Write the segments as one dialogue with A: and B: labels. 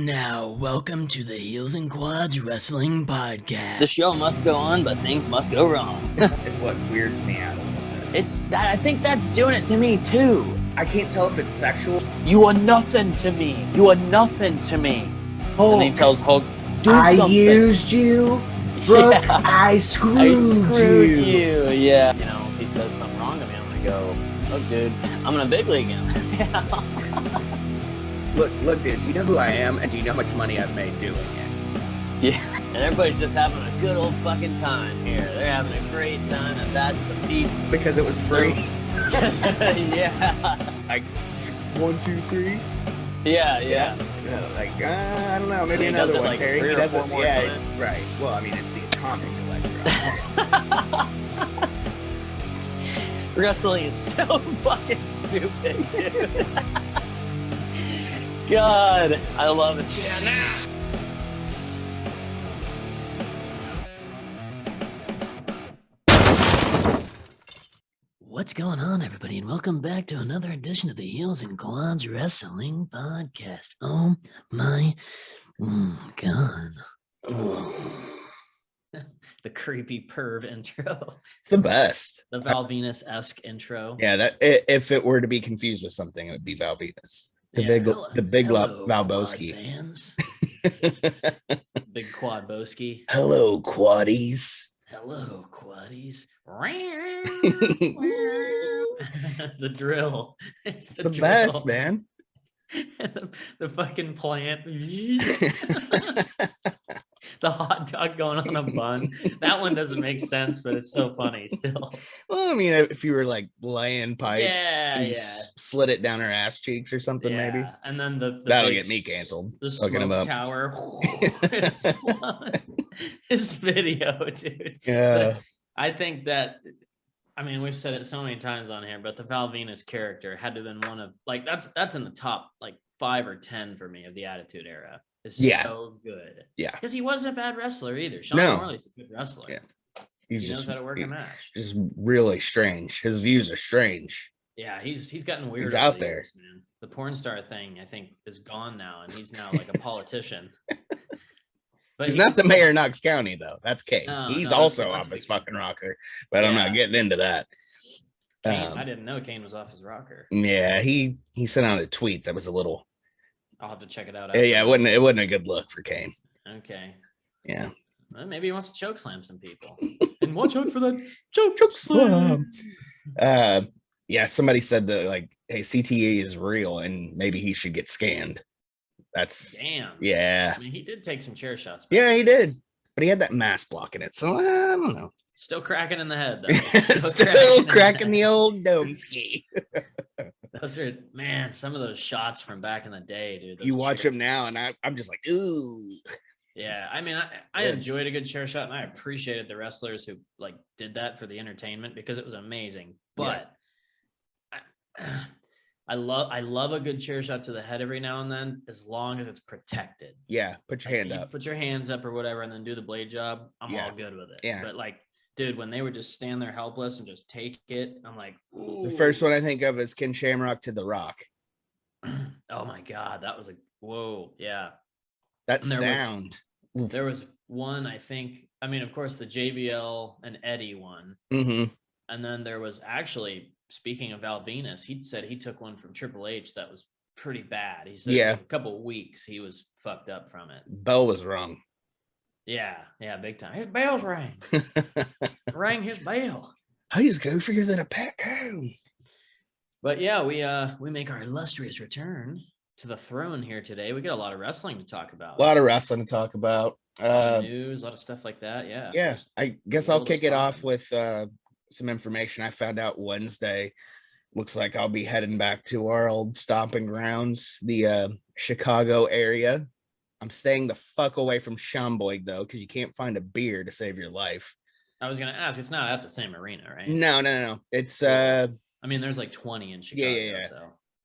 A: And now, welcome to the Heels and Quads Wrestling Podcast.
B: The show must go on, but things must go wrong.
C: Is what weirds me out.
B: It's that I think that's doing it to me too.
C: I can't tell if it's sexual.
B: You are nothing to me. You are nothing to me.
D: Hulk,
B: And he tells Hulk, "Do
D: I
B: something."
D: used you, Brooke.
B: Yeah.
D: I screwed
B: you. Yeah. You know, if he says something wrong to me, I'm gonna go, "Look, dude, I'm gonna big league him."
C: Look, dude. Do you know who I am, and do you know how much money I've made doing it?
B: Yeah. And everybody's just having a good old fucking time here. They're having a great time, and that's the piece.
C: Because it was free.
B: Yeah.
C: Like 1, 2, 3.
B: Yeah.
C: Yeah, like I don't know, maybe
B: He
C: another
B: does it
C: one,
B: like
C: Terry.
B: 3
C: He
B: or
C: does
B: 4
C: it,
B: more
C: yeah,
B: times.
C: right. Well, I mean, it's the atomic electron.
B: Wrestling is so fucking stupid, dude. God, I love it. Yeah, now.
A: What's going on, everybody, and welcome back to another edition of the Heels and Quads Wrestling Podcast. Oh my God.
E: The creepy perv intro,
C: It's the best.
E: the Val Venus-esque intro.
C: Yeah, that if it were to be confused with something, it would be Val Venus. The big
A: Hello,
C: Valboski.
A: Quad fans.
E: Big Quadboski.
C: Hello, quaddies.
A: Hello, Quaddies.
E: The drill. It's
C: It's the
E: drill.
C: best, man.
E: the fucking plant. The hot dog going on a bun. That one doesn't make sense, but it's so funny still.
C: Well, I mean, if you were like laying pipe,
E: Yeah,
C: you slid it down her ass cheeks or something, maybe.
E: And then the
C: That'll
E: big
C: get me canceled.
E: The
C: Talking
E: smoke
C: about
E: tower. This video, dude.
C: yeah,
E: I think that, I mean, we've said it so many times on here, but the Val Venus character had to have been one of, like, that's in the top, like, 5 or 10 for me of the Attitude Era. It's so good.
C: Yeah.
E: Because he wasn't a bad wrestler either. Sean
C: No.
E: Morley's a good wrestler.
C: Yeah.
E: He
C: he's
E: knows
C: just
E: how to work a match.
C: just really strange. His views are strange.
E: Yeah, he's gotten weird.
C: He's
E: over
C: out
E: the
C: there.
E: years, man. The porn star thing, I think, is gone now, and he's now like a politician. But
C: He's not the mayor of Knox County, though. That's Kane.
E: No,
C: He's
E: no,
C: also
E: that's
C: off his
E: Kane.
C: fucking rocker, but I'm not
E: Yeah.
C: getting into that.
E: Kane, I didn't know Kane was off his rocker.
C: Yeah, he sent out a tweet that was a little.
E: I'll have to check it out.
C: Yeah,
E: afterwards.
C: it wasn't a good look for Kane.
E: Okay.
C: Yeah.
E: Well, maybe he wants to choke slam some people. And watch out for that
C: Choke slam. Yeah, somebody said that, like, hey, CTE is real and maybe he should get scanned. That's
E: Damn.
C: yeah.
E: I mean, he did take some chair shots.
C: Yeah, he did. But he had that mask blocking it. So I don't know.
E: Still cracking in the head, though.
C: Still cracking the old dome ski.
E: Those are, man, some of those shots from back in the day, dude.
C: You
E: those
C: watch
E: chair-
C: them now, and I'm just like, ooh.
E: Yeah, I mean, I
C: Yeah.
E: enjoyed a good chair shot, and I appreciated the wrestlers who like did that for the entertainment because it was amazing. But I love a good chair shot to the head every now and then, as long as it's protected.
C: Yeah, put your
E: Like,
C: hand
E: you
C: up.
E: put your hands up or whatever, and then do the blade job. I'm
C: Yeah.
E: all good with it.
C: Yeah.
E: But like, dude, when they would just stand there helpless and just take it, I'm like, ooh.
C: The first one I think of is Ken Shamrock to The Rock.
E: Oh my god, that was a whoa, yeah.
C: That
E: And there was-
C: sound.
E: There was one, I think. I mean, of course, the JBL and Eddie one,
C: Mm-hmm.
E: and then there was actually, speaking of Val Venus, he said he took one from Triple H that was pretty bad. He said
C: Yeah.
E: a couple of weeks he was fucked up from it.
C: Bell was wrong.
E: Yeah, big time. His bell's rang. Rang his bell.
C: He's goofier than a pet cow.
E: But yeah, we make our illustrious return to the throne here today. We got a lot of wrestling to talk about.
C: A lot of wrestling to talk about.
E: A lot of news, a lot of stuff like that. Yeah.
C: Yeah,
E: Just
C: I guess
E: the
C: I'll
E: world is
C: kick it off
E: popping.
C: with some information I found out Wednesday. Looks like I'll be heading back to our old stomping grounds, the Chicago area. I'm staying the fuck away from Schaumburg, though, because you can't find a beer to save your life.
E: I was gonna ask, it's not at the same arena, right?
C: No. It's
E: I mean, there's like 20 in Chicago.
C: yeah.
E: So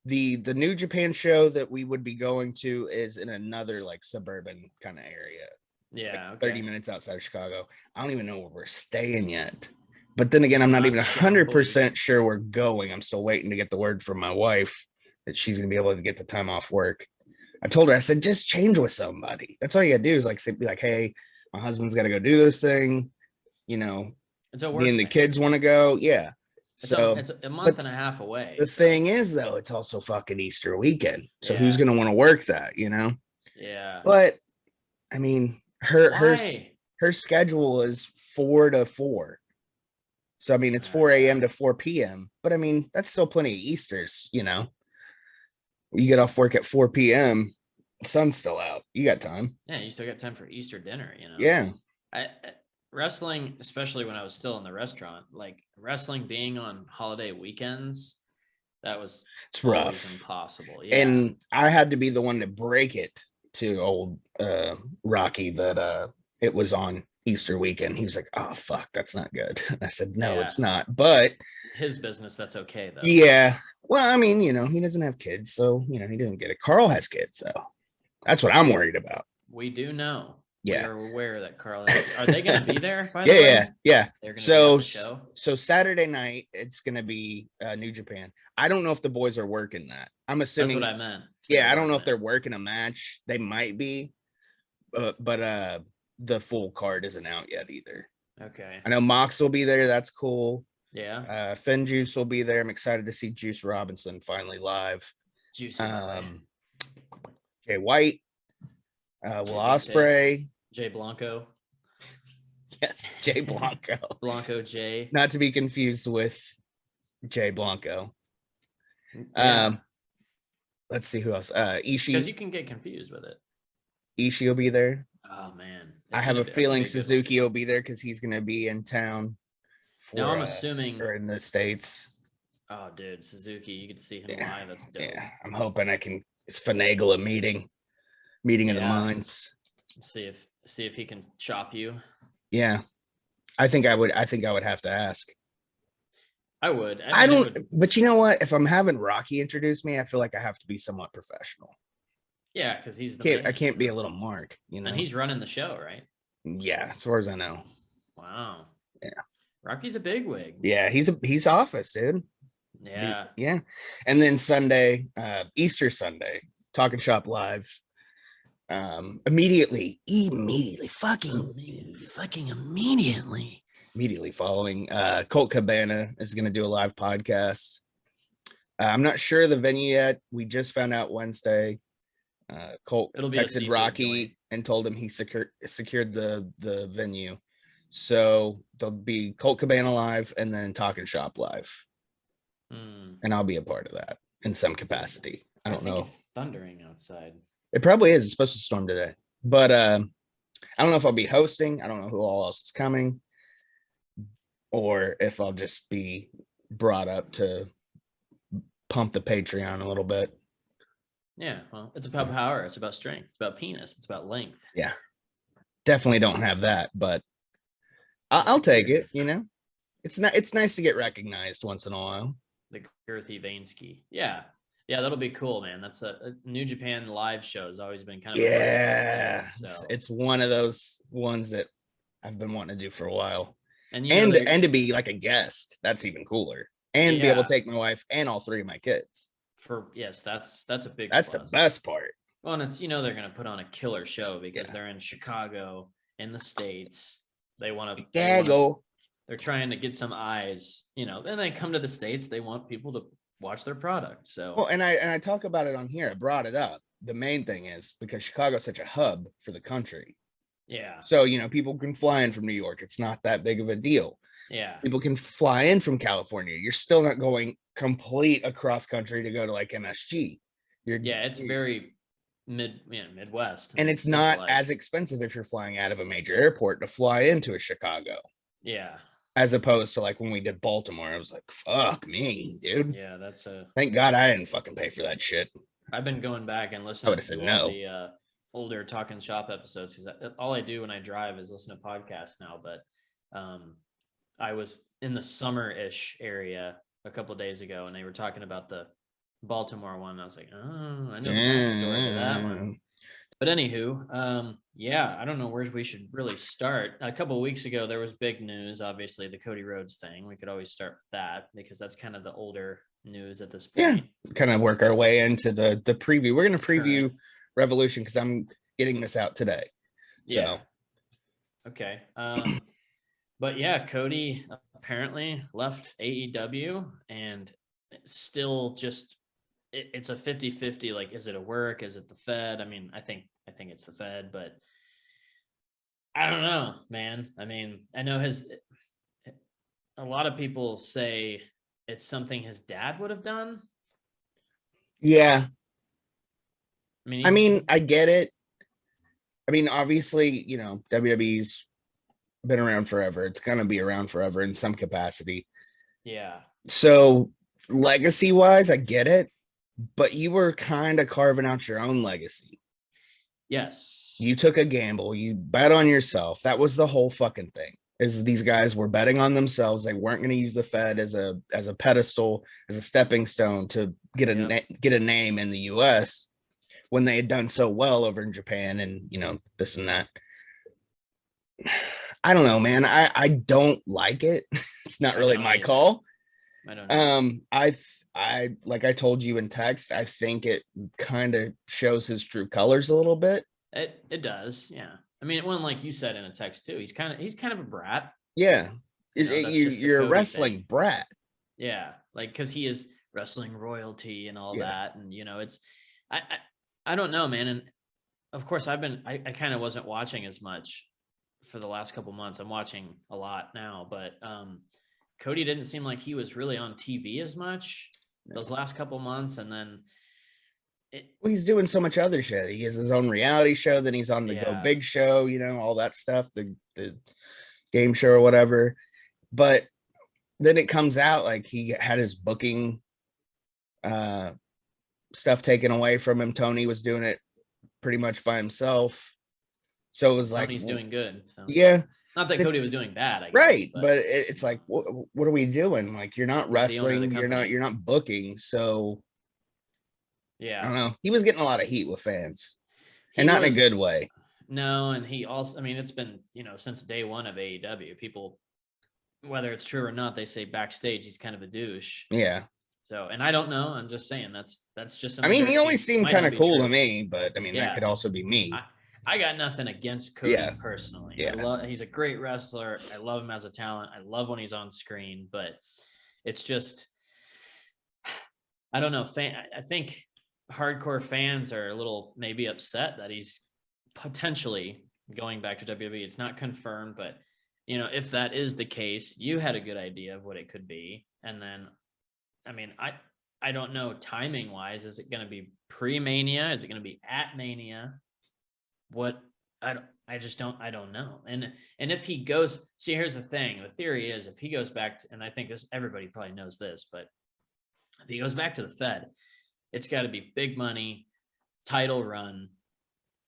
C: the New Japan show that we would be going to is in another like suburban kind of area. It's
E: yeah,
C: like
E: okay.
C: 30 minutes outside of Chicago. I don't even know where we're staying yet. But then again, I'm not
E: Not
C: even
E: Schaumburg.
C: 100% sure we're going. I'm still waiting to get the word from my wife that she's going to be able to get the time off work. I told her, I said, just change with somebody. That's all you gotta do is like say, be like, hey, my husband's got to go do this thing. You know,
E: It's a work
C: me and the
E: thing.
C: kids want to go. Yeah. So
E: It's a month and a half away.
C: the
E: so.
C: thing is, though, it's also fucking Easter weekend. So who's
E: Yeah.
C: gonna want to work that? You know.
E: Yeah.
C: But I mean, her
E: Why?
C: her schedule is 4 to 4. So I mean, it's 4 a.m. to 4 p.m. But I mean, that's still plenty of Easters. You know, you get off work at 4 p.m. Sun's still out. You got time.
E: Yeah, you still got time for Easter dinner, you know.
C: Yeah.
E: Wrestling, especially when I was still in the restaurant, like wrestling being on holiday weekends, that was
C: It's
E: always
C: rough.
E: impossible. Yeah.
C: And I had to be the one to break it to old Rocky that it was on Easter weekend. He was like, oh fuck, that's not good. I said, no,
E: Yeah.
C: it's not. But
E: his business, that's okay though.
C: yeah. Well, I mean, you know, he doesn't have kids, so you know, he doesn't get it. Carl has kids, though. That's what I'm worried about.
E: We do know.
C: Yeah.
E: We are aware that Carl are they gonna be there, by
C: Yeah,
E: the way?
C: yeah.
E: They're gonna be
C: So
E: at the show?
C: so Saturday night, it's gonna be New Japan. I don't know if the boys are working that. I'm
E: That's
C: assuming
E: what I meant.
C: yeah, I don't know if
E: They're
C: they're working a match. They might be, but the full card isn't out yet either.
E: okay.
C: I know Mox will be there. That's cool.
E: Yeah.
C: Finn Juice will be there. I'm excited to see Juice Robinson finally live.
E: Juicy.
C: Jay White, Will Ospreay.
E: Jay Blanco.
C: Yes, Jay Blanco.
E: Blanco Jay.
C: Not to be confused with Jay Blanco.
E: Yeah.
C: Let's see who else. Ishii.
E: Because you can get confused with it.
C: Ishii will be there.
E: Oh man.
C: I have a feeling Suzuki will be there because he's going to be in town.
E: Now I'm assuming,
C: or in the States.
E: oh dude, Suzuki, you get to see him
C: Yeah,
E: live. That's dope.
C: Yeah, I'm hoping I can finagle a meeting of the minds.
E: See if he can chop you.
C: Yeah, I think I would have to ask.
E: I would.
C: I don't. But you know what? If I'm having Rocky introduce me, I feel like I have to be somewhat professional.
E: Yeah, because he's the.
C: I can't be a little mark, you know.
E: And he's running the show, right?
C: Yeah, as far as I know.
E: Wow.
C: Yeah.
E: Rocky's a bigwig.
C: Yeah, he's office, dude.
E: Yeah.
C: Yeah. And then Sunday, Easter Sunday, Talking Shop Live. Immediately following Colt Cabana is going to do a live podcast. I'm not sure the venue yet. We just found out Wednesday. Colt texted Rocky and told him he secured the venue. So there'll be Colt Cabana live and then Talking Shop live. And I'll be a part of that in some capacity. I don't know.
E: It's thundering outside.
C: It probably is. It's supposed to storm today. But I don't know if I'll be hosting. I don't know who all else is coming. Or if I'll just be brought up to pump the Patreon a little bit.
E: Yeah, well, it's about power. It's about strength. It's about penis. It's about length.
C: Yeah. Definitely don't have that, but I'll take it, you know? It's nice to get recognized once in a while.
E: The girthy Vainsky. Yeah. Yeah, that'll be cool, man. That's a New Japan live show has always been kind of
C: it's one of those ones that I've been wanting to do for a while. And to be like a guest, that's even cooler. And be able to take my wife and all 3 of my kids.
E: That's a big
C: that's the best part.
E: Well, and it's they're gonna put on a killer show because they're in Chicago, in the States. They want to they're trying to get some eyes, then they come to the States, they want people to watch their product. So
C: well, and I talk about it on here. I brought it up. The main thing is because Chicago is such a hub for the country.
E: Yeah.
C: So people can fly in from New York. It's not that big of a deal.
E: Yeah.
C: People can fly in from California. You're still not going complete across country to go to like MSG.
E: It's very Midwest.
C: And it's not as expensive if you're flying out of a major airport to fly into a Chicago.
E: Yeah.
C: As opposed to like when we did Baltimore, I was like, fuck me, dude.
E: Yeah,
C: thank God I didn't fucking pay for that shit.
E: I've been going back and listening to
C: all
E: the older Talking Shop episodes because all I do when I drive is listen to podcasts now. But I was in the summer-ish area a couple of days ago, and they were talking about the Baltimore one. I was like, oh, I know the story to that one. But anywho, I don't know where we should really start. A couple of weeks ago, there was big news, obviously, the Cody Rhodes thing. We could always start with that because that's kind of the older news at this point.
C: Yeah, kind of work our way into the preview. We're going to preview Revolution because I'm getting this out today. So
E: Yeah. Okay. But yeah, Cody apparently left AEW and still just it's a 50-50. Like, is it a work? Is it the Fed? I mean, I think it's the Fed, but I don't know, man. I mean, I know a lot of people say it's something his dad would have done.
C: yeah,
E: I mean,
C: I get it. I mean, obviously, WWE's been around forever. It's gonna be around forever in some capacity.
E: yeah.
C: So legacy wise, I get it, but you were kind of carving out your own legacy.
E: Yes.
C: You took a gamble. You bet on yourself. That was the whole fucking thing. Is these guys were betting on themselves. They weren't going to use the Fed as a pedestal, as a stepping stone to get a name in the U.S. when they had done so well over in Japan and this and that. I don't know, man. I don't like it. It's not really my call.
E: I don't know.
C: I like I told you in text, I think it kind of shows his true colors a little bit.
E: It does, yeah. I mean, well, like you said in a text too, he's kind of a brat.
C: Yeah,
E: you're
C: a wrestling brat.
E: Yeah, like because he is wrestling royalty and all that, and it's I don't know, man. And of course, I kind of wasn't watching as much for the last couple months. I'm watching a lot now, but Cody didn't seem like he was really on TV as much those last couple months, and then.
C: Well, he's doing so much other shit. He has his own reality show, then he's on the Go Big show, all that stuff, the game show or whatever. But then it comes out like he had his booking stuff taken away from him. Tony was doing it pretty much by himself. So it was
E: Tony's doing good. So
C: yeah.
E: Not that Cody was doing bad, I guess,
C: right? But it's like, what are we doing? Like, you're not wrestling, you're not booking, so.
E: Yeah.
C: I don't know. He was getting a lot of heat with fans and not in a good way.
E: No. And he also, I mean, it's been, since day one of AEW, people, whether it's true or not, they say backstage, he's kind of a douche.
C: Yeah.
E: So, and I don't know. I'm just saying that's just,
C: I mean, he always seemed kind of cool to me, but I mean, that could also be me.
E: I got nothing against Cody personally.
C: Yeah.
E: He's a great wrestler. I love him as a talent. I love when he's on screen, but it's just, I don't know. I think hardcore fans are a little maybe upset that he's potentially going back to WWE. It's not confirmed, but if that is the case, you had a good idea of what it could be. And then, I mean, I don't know timing wise. Is it going to be pre-Mania? Is it going to be at Mania? I don't know. And if he goes, see, here's the thing. The theory is if he goes back to, and I think everybody probably knows this, but if he goes back to the Fed, it's got to be big money, title run.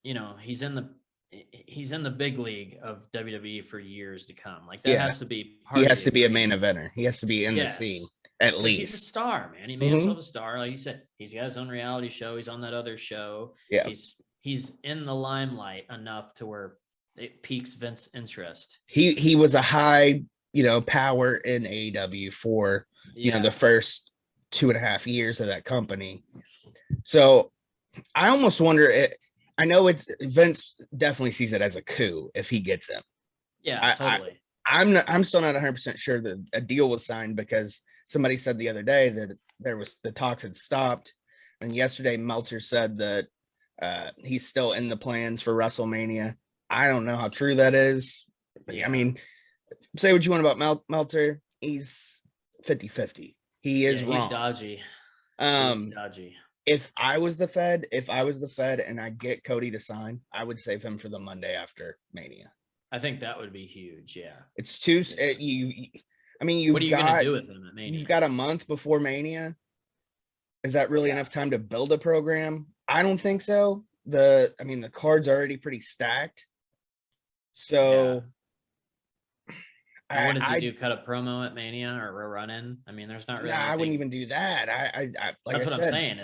E: He's in the big league of WWE for years to come. Like that has to be.
C: He has to be a main eventer. He has to be in the scene at least.
E: He's a star, man. He made himself a star. Like you said, he's got his own reality show. He's on that other show.
C: Yeah,
E: he's in the limelight enough to where it piques Vince's interest.
C: He was a high power in AEW for the first 2.5 years of that company. So I almost wonder I know Vince definitely sees it as a coup if he gets him.
E: Yeah, totally.
C: I'm still not 100% sure that a deal was signed because somebody said the other day that the talks had stopped. And yesterday Meltzer said that he's still in the plans for WrestleMania. I don't know how true that is. I mean, say what you want about Meltzer. He's 50-50. He is wrong.
E: He's dodgy.
C: Dodgy. If I was the Fed and I get Cody to sign, I would save him for the Monday after Mania.
E: I think that would be huge. Yeah.
C: It's too what are you going to
E: do with him at Mania?
C: You've got a month before Mania. Is that really enough time to build a program? I don't think so. The card's already pretty stacked. So
E: what does he do? Cut a promo at Mania or a run-in? I mean, there's not really.
C: I wouldn't even do that.
E: That's what I'm saying.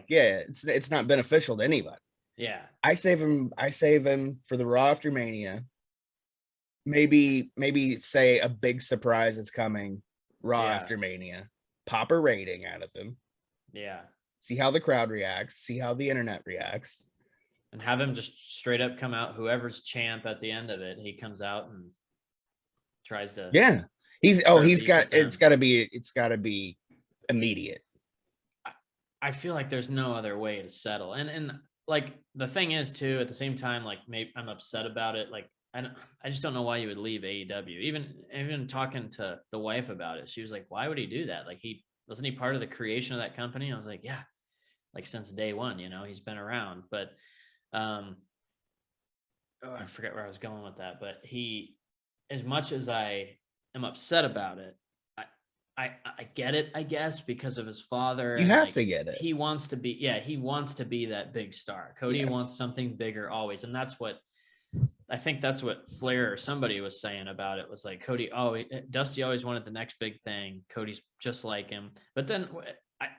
C: It's not beneficial to anybody.
E: Yeah.
C: I save him for the Raw after Mania. Maybe say a big surprise is coming Raw after Mania. Pop a rating out of him.
E: Yeah.
C: See how the crowd reacts. See how the internet reacts.
E: and have him just straight up come out. Whoever's champ at the end of it, he comes out and tries to.
C: Yeah, it's got to be immediate.
E: I feel like there's no other way to settle, and like the thing is too. At the same time, like maybe I'm upset about it. Like I just don't know why you would leave AEW. Even talking to the wife about it, she was like, "Why would he do that? Like wasn't he part of the creation of that company?" I was like, "Yeah, like since day one, he's been around." But I forget where I was going with that. But as much as I am upset about it, I get it, I guess, because of his father.
C: You have to get it.
E: He wants to be that big star. Cody wants something bigger always. And I think that's what Flair or somebody was saying about it, was like Dusty always wanted the next big thing. Cody's just like him. But then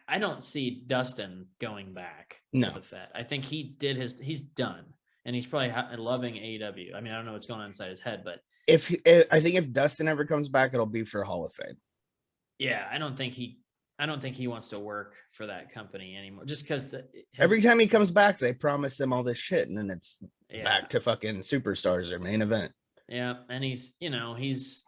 E: I don't see Dustin going back to the Fed. I think he's done. And he's probably loving AEW. I mean, I don't know what's going on inside his head, but
C: I think if Dustin ever comes back, it'll be for Hall of Fame.
E: Yeah, I don't think he wants to work for that company anymore. Just because
C: every time he comes back, they promise him all this shit, and then it's back to fucking Superstars or main event.
E: Yeah, and he's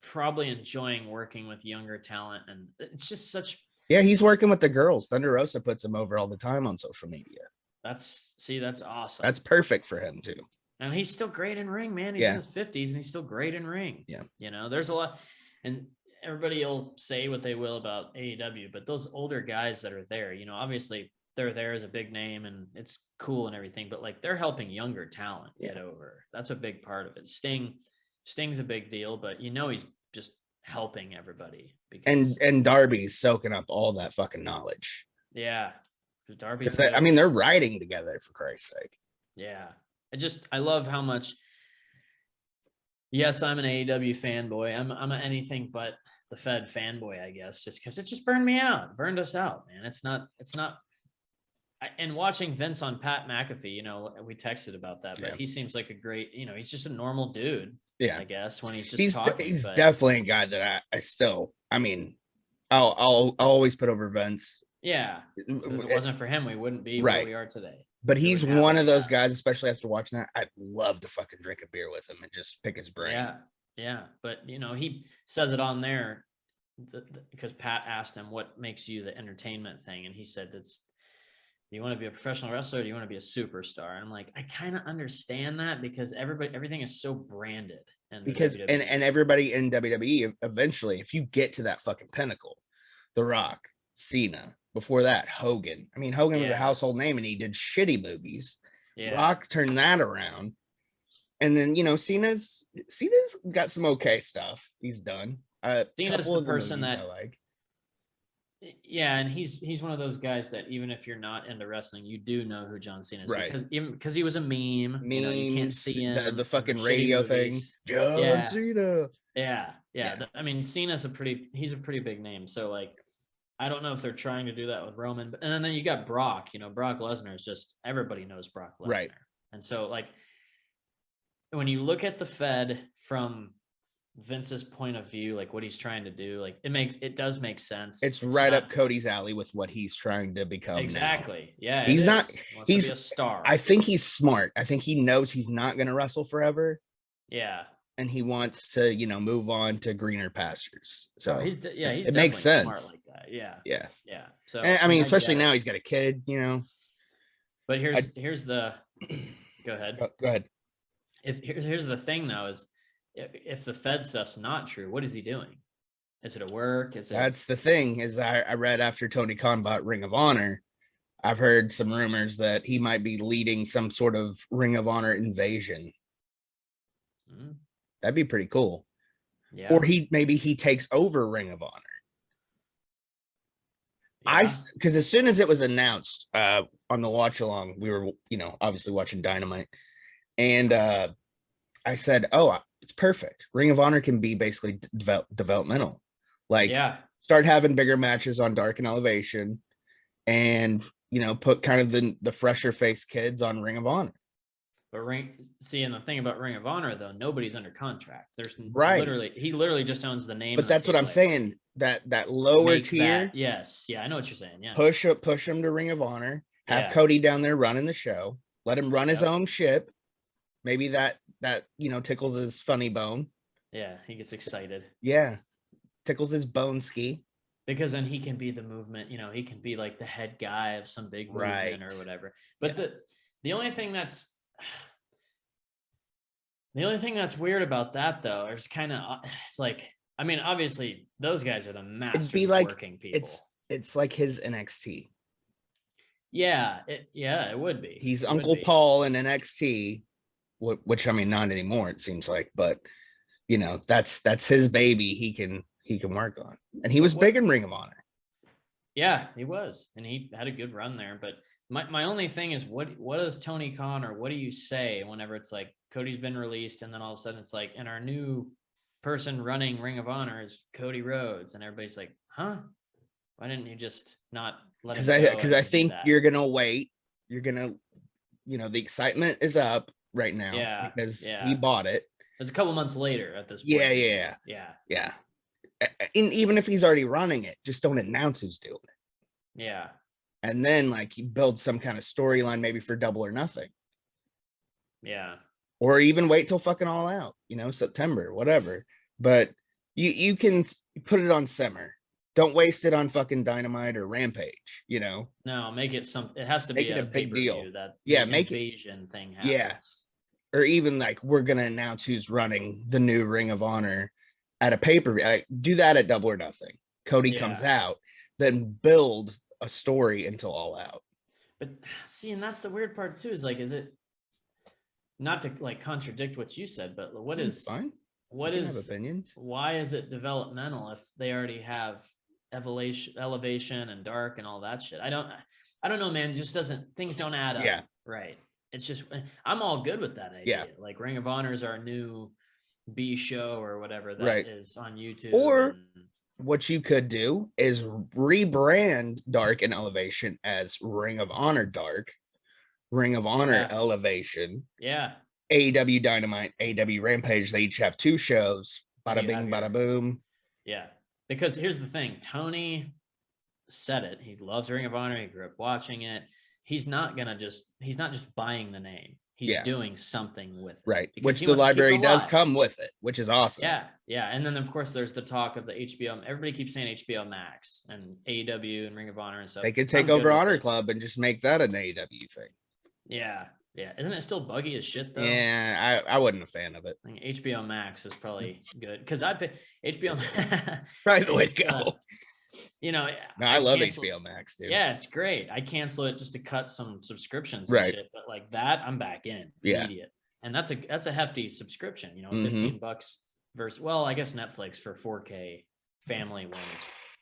E: probably enjoying working with younger talent, and it's just such.
C: Yeah, he's working with the girls. Thunder Rosa puts him over all the time on social media.
E: That's awesome.
C: That's perfect for him too.
E: And he's still great in ring, man. He's in his 50s and he's still great in ring.
C: Yeah.
E: There's a lot, and everybody will say what they will about AEW, but those older guys that are there, obviously they're there as a big name and it's cool and everything, but like they're helping younger talent get over. That's a big part of it. Sting's a big deal, but he's just helping everybody.
C: And Darby's soaking up all that fucking knowledge.
E: Yeah. Darby.
C: They're riding together, for Christ's sake.
E: Yeah. I love how much. Yes, I'm an AEW fanboy. I'm an anything but the Fed fanboy, I guess, just because it just burned us out, man. It's not. And watching Vince on Pat McAfee, we texted about that, but he seems like a great, he's just a normal dude. Yeah, I guess when he's just
C: he's definitely a guy that I still. I'll always put over Vince.
E: Yeah, if it wasn't for him, we wouldn't be where we are today.
C: But he's one of those guys, especially after watching that. I'd love to fucking drink a beer with him and just pick his brain.
E: Yeah. But he says it on there because Pat asked him what makes you the entertainment thing, and he said do you want to be a professional wrestler or do you want to be a superstar? And I'm like, I kind of understand that because everything is so branded. And everybody in WWE, eventually, if you get to that fucking pinnacle, The Rock, Cena, before that, Hogan. Hogan was a household name and he did shitty movies. Yeah. Rock turned that around. And then, Cena's got some okay stuff he's done. Cena's the person that I like. Yeah, and he's one of those guys that even if you're not into wrestling, you do know who John Cena is because he was a meme. You can't see him.
C: The fucking radio thing. John Cena.
E: Yeah. Cena's a pretty big name. So like, I don't know if they're trying to do that with Roman, and then you got Brock. Brock Lesnar is just everybody knows Brock Lesnar, right? And so like, when you look at the Fed from Vince's point of view, like what he's trying to do, like it does make sense.
C: It's right up Cody's alley with what he's trying to become.
E: Exactly.
C: Now.
E: Yeah.
C: He's
E: a star.
C: I think he's smart. I think he knows he's not going to wrestle forever.
E: Yeah.
C: And he wants to, move on to greener pastures. So
E: it
C: makes sense.
E: Smart like that. Yeah.
C: Yeah.
E: Yeah. So
C: especially now he's got a kid,
E: But here's the. Go ahead.
C: Go ahead.
E: Here's the thing though is. If the Fed stuff's not true, what is he doing? Is it a work?
C: That's the thing is I read after Tony Khan bought Ring of Honor, I've heard some rumors that he might be leading some sort of Ring of Honor invasion. Mm-hmm. That'd be pretty cool. Yeah. Or maybe he takes over Ring of Honor. Yeah. Because as soon as it was announced on the watch along, we were, obviously watching Dynamite. And I said, it's perfect. Ring of Honor can be basically developmental. Like, start having bigger matches on Dark and Elevation and, put kind of the fresher face kids on Ring of Honor.
E: But and the thing about Ring of Honor, though, nobody's under contract. There's he literally just owns the name.
C: But that's what I'm saying. That lower tier.
E: Yes. Yeah, I know what you're saying. Yeah.
C: Push them to Ring of Honor. Have Cody down there running the show. Let him run his
E: Yep.
C: own ship. Maybe that tickles his funny bone.
E: Yeah, he gets excited
C: Yeah, tickles his bone ski.
E: because then he can be the movement. He can be like the head guy of some big movement or
C: Right.
E: whatever. But the only thing that's weird about that though is kind of it's like, I mean, obviously those guys are the masters
C: be
E: of
C: like-
E: working people.
C: It's like his NXT.
E: It would be.
C: He's
E: It would
C: Uncle
E: be.
C: Paul in NXT, which I mean, not anymore. It seems like, but that's his baby. He can work on, and he was big in Ring of Honor.
E: Yeah, he was, and he had a good run there. But my only thing is, what does Tony Khan, or what do you say whenever it's like Cody's been released, and then all of a sudden it's like, and our new person running Ring of Honor is Cody Rhodes, and everybody's like, huh? Why didn't you just not let him go?
C: Because I
E: and do
C: think
E: that?
C: you're gonna wait. You're gonna, the excitement is up right now.
E: Yeah,
C: because
E: yeah.
C: he bought it.
E: It's a couple months later at this point.
C: Yeah. And even if he's already running it, just don't announce who's doing it.
E: Yeah.
C: And then like you build some kind of storyline, maybe for Double or Nothing,
E: Yeah.
C: or even wait till fucking All Out, September, whatever. But you can put it on simmer. Don't waste it on fucking Dynamite or Rampage.
E: No, make it it has to
C: Make
E: be
C: it a big deal.
E: pay-per-view that
C: Make it
E: invasion thing happens.
C: Yeah. Or even like we're gonna announce who's running the new Ring of Honor at a pay-per-view. Do that at Double or Nothing. Cody comes out, then build a story until All Out.
E: But see, and that's the weird part too, is it not to like contradict what you said, but what is
C: fine?
E: What
C: You can
E: is
C: have opinions?
E: Why is it developmental if they already have elevation and dark and all that shit? I don't know, man. It just things don't add up.
C: Yeah.
E: Right. It's just, I'm all good with that idea.
C: Yeah.
E: Like Ring of Honor is our new B show or whatever that is on YouTube.
C: Or what you could do is rebrand Dark and Elevation as Ring of Honor Dark, Ring of Honor Elevation.
E: Yeah.
C: AEW Dynamite, AEW Rampage. They each have 2 shows. Bada bing, bada boom.
E: Yeah. Because here's the thing. Tony said it. He loves Ring of Honor. He grew up watching it. He's not just buying the name. He's doing something with it.
C: Right. Which the library does come with it, which is awesome.
E: Yeah. Yeah. And then of course there's the talk of the HBO. Everybody keeps saying HBO Max and AEW and Ring of Honor and stuff.
C: They could take over Honor Club and just make that an AEW thing.
E: Yeah. Yeah. Isn't it still buggy as shit though?
C: Yeah. I wasn't a fan of it.
E: I think HBO Max is probably good because I pay HBO.
C: Probably the way to go.
E: No,
C: I love HBO Max, dude.
E: Yeah, it's great. I cancel it just to cut some subscriptions,
C: right?
E: Shit, but like that, I'm back in immediate, and that's a hefty subscription. $15 versus I guess Netflix for 4K family one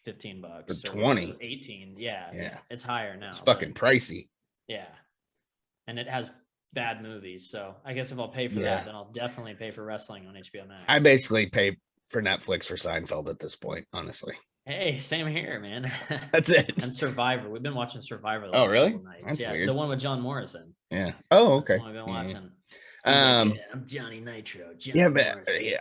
E: is $15
C: or 20,
E: 18. Yeah, it's higher now.
C: It's fucking pricey.
E: Yeah, and it has bad movies, so I guess if I'll pay for that, then I'll definitely pay for wrestling on HBO Max.
C: I basically pay for Netflix for Seinfeld at this point, honestly.
E: Hey, same here, man.
C: That's it.
E: And Survivor. We've been watching Survivor.
C: Oh, really?
E: That's weird. The one with John Morrison.
C: Yeah. Oh, okay.
E: That's the one we've been watching. I'm Johnny Nitro.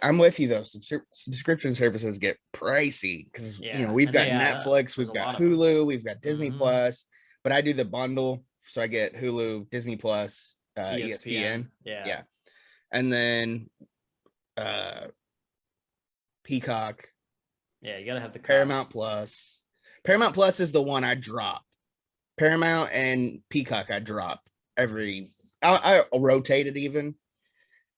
C: I'm with you though. Subscription services get pricey because we've got Netflix, we've got Hulu, we've got Disney Plus, but I do the bundle, so I get Hulu, Disney Plus, ESPN. Yeah. And then Peacock.
E: Yeah, you gotta have the
C: Paramount Plus. Paramount Plus is the one I drop. Paramount and Peacock I drop I'll rotate it even.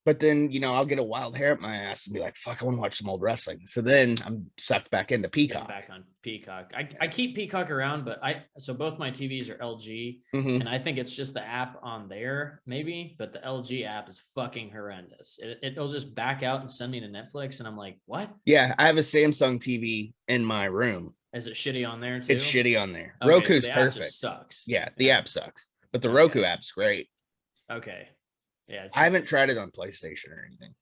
C: But then, I'll get a wild hair up my ass and be like, fuck, I want to watch some old wrestling. So then I'm sucked back into Peacock.
E: Back on Peacock. I keep Peacock around, but so both my TVs are LG, and I think it's just the app on there, maybe, but the LG app is fucking horrendous. It'll just back out and send me to Netflix, and I'm like, what?
C: Yeah, I have a Samsung TV in my room.
E: Is it shitty on there too?
C: It's shitty on there.
E: Okay,
C: Roku's
E: so the
C: perfect.
E: App just sucks.
C: Yeah, the app sucks, but the Roku app's great.
E: Okay. Yeah,
C: I haven't tried it on PlayStation or anything.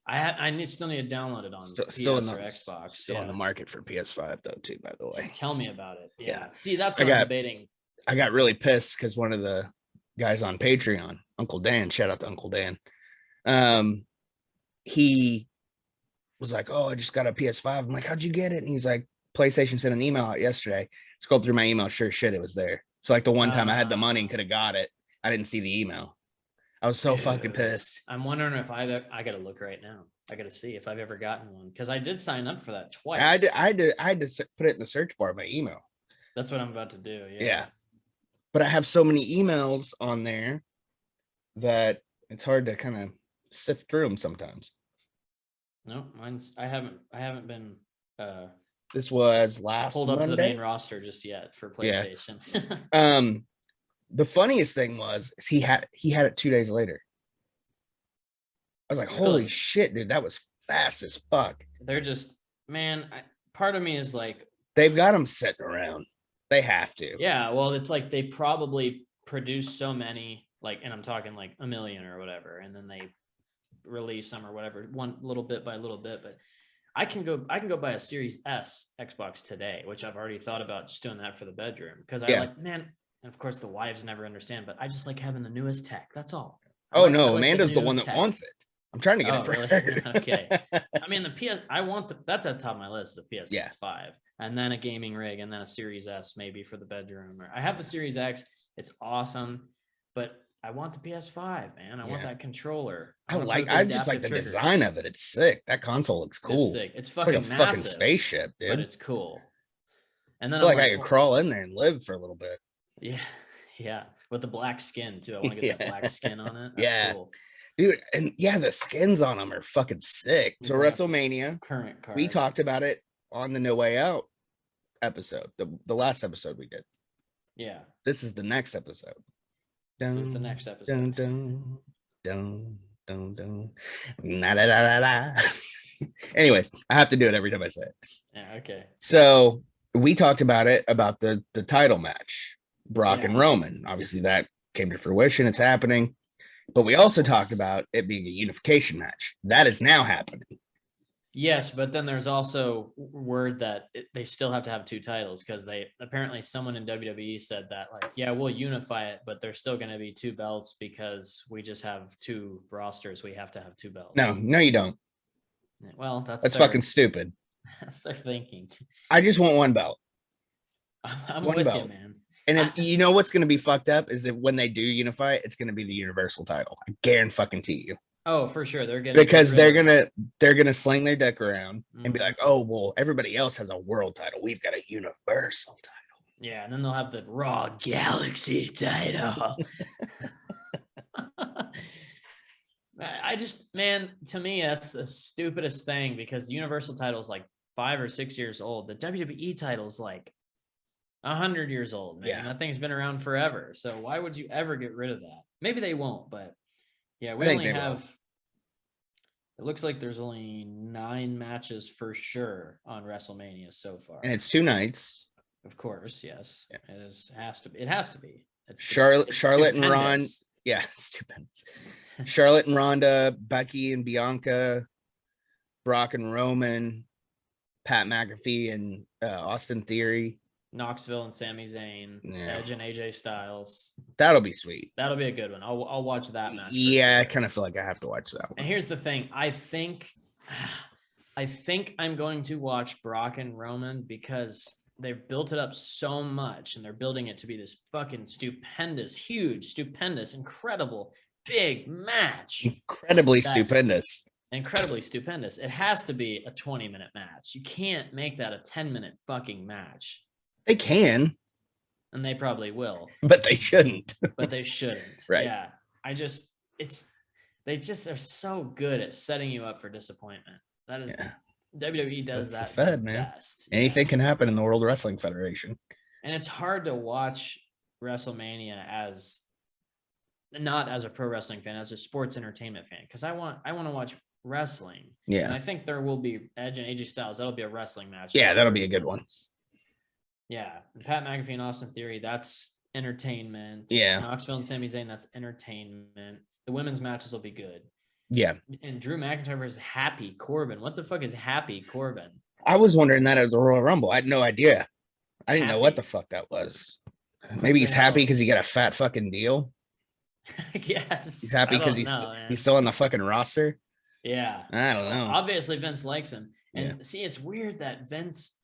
E: I still need to download it on PS or Xbox.
C: Still on the market for PS5 though, too. By the way,
E: tell me about it. Yeah. See, that's what I'm debating.
C: I got really pissed because one of the guys on Patreon, Uncle Dan, shout out to Uncle Dan. He was like, "Oh, I just got a PS5." I'm like, "How'd you get it?" And he's like, "PlayStation sent an email out yesterday." Scrolled through my email, sure shit, it was there. So like the one time I had the money and could have got it, I didn't see the email. I was so fucking pissed.
E: I'm wondering if I got to look right now. I got to see if I've ever gotten one because I did sign up for that twice.
C: I had to put it in the search bar by email.
E: That's what I'm about to do.
C: Yeah. But I have so many emails on there that it's hard to kind of sift through them sometimes.
E: No, mine's I haven't been
C: This was last
E: pulled up
C: Monday.
E: to the main roster just yet for PlayStation.
C: Yeah. The funniest thing was he had it 2 days later. I was like, holy
E: Really?
C: shit, dude, that was fast as fuck.
E: They're just, man, part of me is like,
C: They've got them sitting around. They have to.
E: yeah, well, it's like they probably produce so many, like, and I'm talking like a million or whatever, and then they release them or whatever, one little bit by little bit. But I can go buy a Series S Xbox today, which I've already thought about just doing that for the bedroom because I like, man, and of course the wives never understand, but I just like having the newest tech. That's all.
C: Oh no, Amanda's the one that wants it. I'm trying to get it for
E: really?
C: her.
E: Okay. I mean, that's at the top of my list, the PS5,
C: Yeah.
E: and then a gaming rig, and then a Series S maybe for the bedroom. Or I have the Series X. It's awesome, but I want the PS5, man. I want that controller.
C: I just like the design of it. It's sick. That console looks cool.
E: It's sick. It's
C: It's
E: fucking
C: like a
E: massive,
C: fucking spaceship, dude.
E: but it's cool. And
C: I
E: then
C: feel like I could crawl in there and live for a little bit.
E: Yeah, with the black skin too. I want to get that black skin on it. That's cool.
C: Dude, and the skins on them are fucking sick. So WrestleMania,
E: current card.
C: we talked about it on the No Way Out episode, the last episode we did.
E: Yeah,
C: this is the next episode.
E: This is the next episode.
C: Dun, dun, dun, dun. Na, da, da, da, da. Anyways, I have to do it every time I say it.
E: Yeah, okay.
C: So we talked about the title match, Brock and Roman. Obviously, that came to fruition. It's happening. But we also talked about it being a unification match. That is now happening.
E: Yes, but then there's also word that they still have to have two titles because apparently someone in WWE said that, like, yeah, we'll unify it, but there's still going to be two belts because we just have two rosters. We have to have two belts.
C: No, you don't.
E: Well, that's
C: fucking stupid.
E: That's their thinking.
C: I just want one belt.
E: I'm with you, man.
C: And if you know what's going to be fucked up is that when they do unify it, it's going to be the Universal title. I guarantee you.
E: Oh, for sure. They're
C: gonna sling their dick around and be like, oh well, everybody else has a world title. We've got a Universal title.
E: Yeah, and then they'll have the Raw Galaxy title. I just, man, to me, that's the stupidest thing because the Universal title is like 5 or 6 years old. The WWE title is like 100 years old, man.
C: Yeah.
E: That thing's been around forever. So why would you ever get rid of that? Maybe they won't, but yeah, we only have, it looks like there's only 9 matches for sure on WrestleMania so far.
C: And it's 2 nights.
E: Of course, yes. Yeah. It has to be. It's
C: Charlotte and Ron. Yeah, stupendous. Charlotte and Ronda, Becky and Bianca, Brock and Roman, Pat McAfee and Austin Theory.
E: Knoxville and Sami Zayn, Edge and AJ Styles.
C: That'll be sweet.
E: That'll be a good one. I'll watch that match.
C: Yeah, sure. I kind of feel like I have to watch that one.
E: And here's the thing. I think I'm going to watch Brock and Roman because they've built it up so much and they're building it to be this fucking stupendous, huge, stupendous, incredible, big match.
C: Incredibly stupendous.
E: It has to be a 20-minute match. You can't make that a 10-minute fucking match.
C: They can.
E: And they probably will.
C: But they shouldn't.
E: Right. Yeah. They just are so good at setting you up for disappointment. That is WWE does that
C: the Fed, man.
E: Best.
C: Anything can happen in the World Wrestling Federation.
E: And it's hard to watch WrestleMania not as a pro wrestling fan, as a sports entertainment fan, because I want to watch wrestling.
C: Yeah.
E: And I think there will be Edge and AJ Styles. That'll be a wrestling match.
C: Yeah, that'll be a good one.
E: Yeah. And Pat McAfee and Austin Theory, that's entertainment.
C: Yeah.
E: Knoxville and Sami Zayn, that's entertainment. The women's matches will be good.
C: Yeah.
E: And Drew McIntyre is Happy Corbin. What the fuck is Happy Corbin?
C: I was wondering that at the Royal Rumble. I had no idea. I didn't know what the fuck that was. Maybe he's happy because he got a fat fucking deal.
E: Yes.
C: He's happy because he's still on the fucking roster.
E: Yeah.
C: I don't know.
E: Obviously, Vince likes him. And see, it's weird that Vince,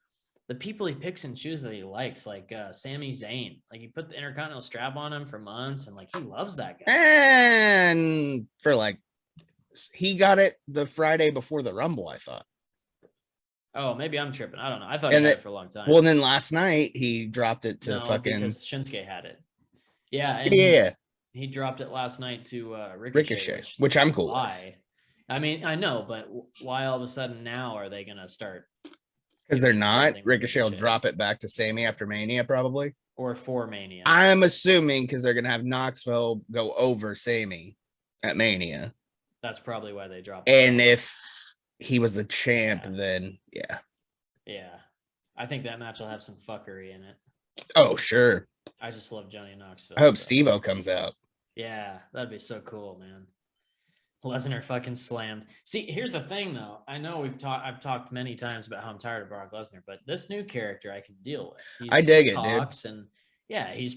E: the people he picks and chooses that he likes, like Sami Zayn. Like he put the Intercontinental strap on him for months, and like he loves that guy.
C: And for like, he got it the Friday before the Rumble, I thought.
E: Oh, maybe I'm tripping. I don't know. I thought
C: And
E: he had it for a long time.
C: Well, then last night he dropped it to
E: No,
C: fucking
E: because Shinsuke had it. Yeah, and
C: yeah,
E: he dropped it last night to
C: Ricochet, which I'm cool with.
E: Why? I mean, I know, but why all of a sudden now are they gonna start?
C: Because they're not.
E: something with
C: Ricochet will
E: Ricochet?
C: drop it back to Sammy after Mania, probably.
E: Or for Mania?
C: I'm assuming because they're gonna have Knoxville go over Sammy at Mania.
E: That's probably why they dropped it.
C: And if he was the champ,
E: Yeah.
C: then yeah.
E: Yeah, I think that match will have some fuckery in it.
C: Oh, sure.
E: I just love Johnny Knoxville.
C: I hope
E: so-
C: Steve-O comes out.
E: Yeah, that'd be so cool, man. Lesnar fucking slammed. See, here's the thing, though. I know I've talked many times about how I'm tired of Brock Lesnar, but this new character I can deal with.
C: I dig it, dude.
E: talks and yeah, he's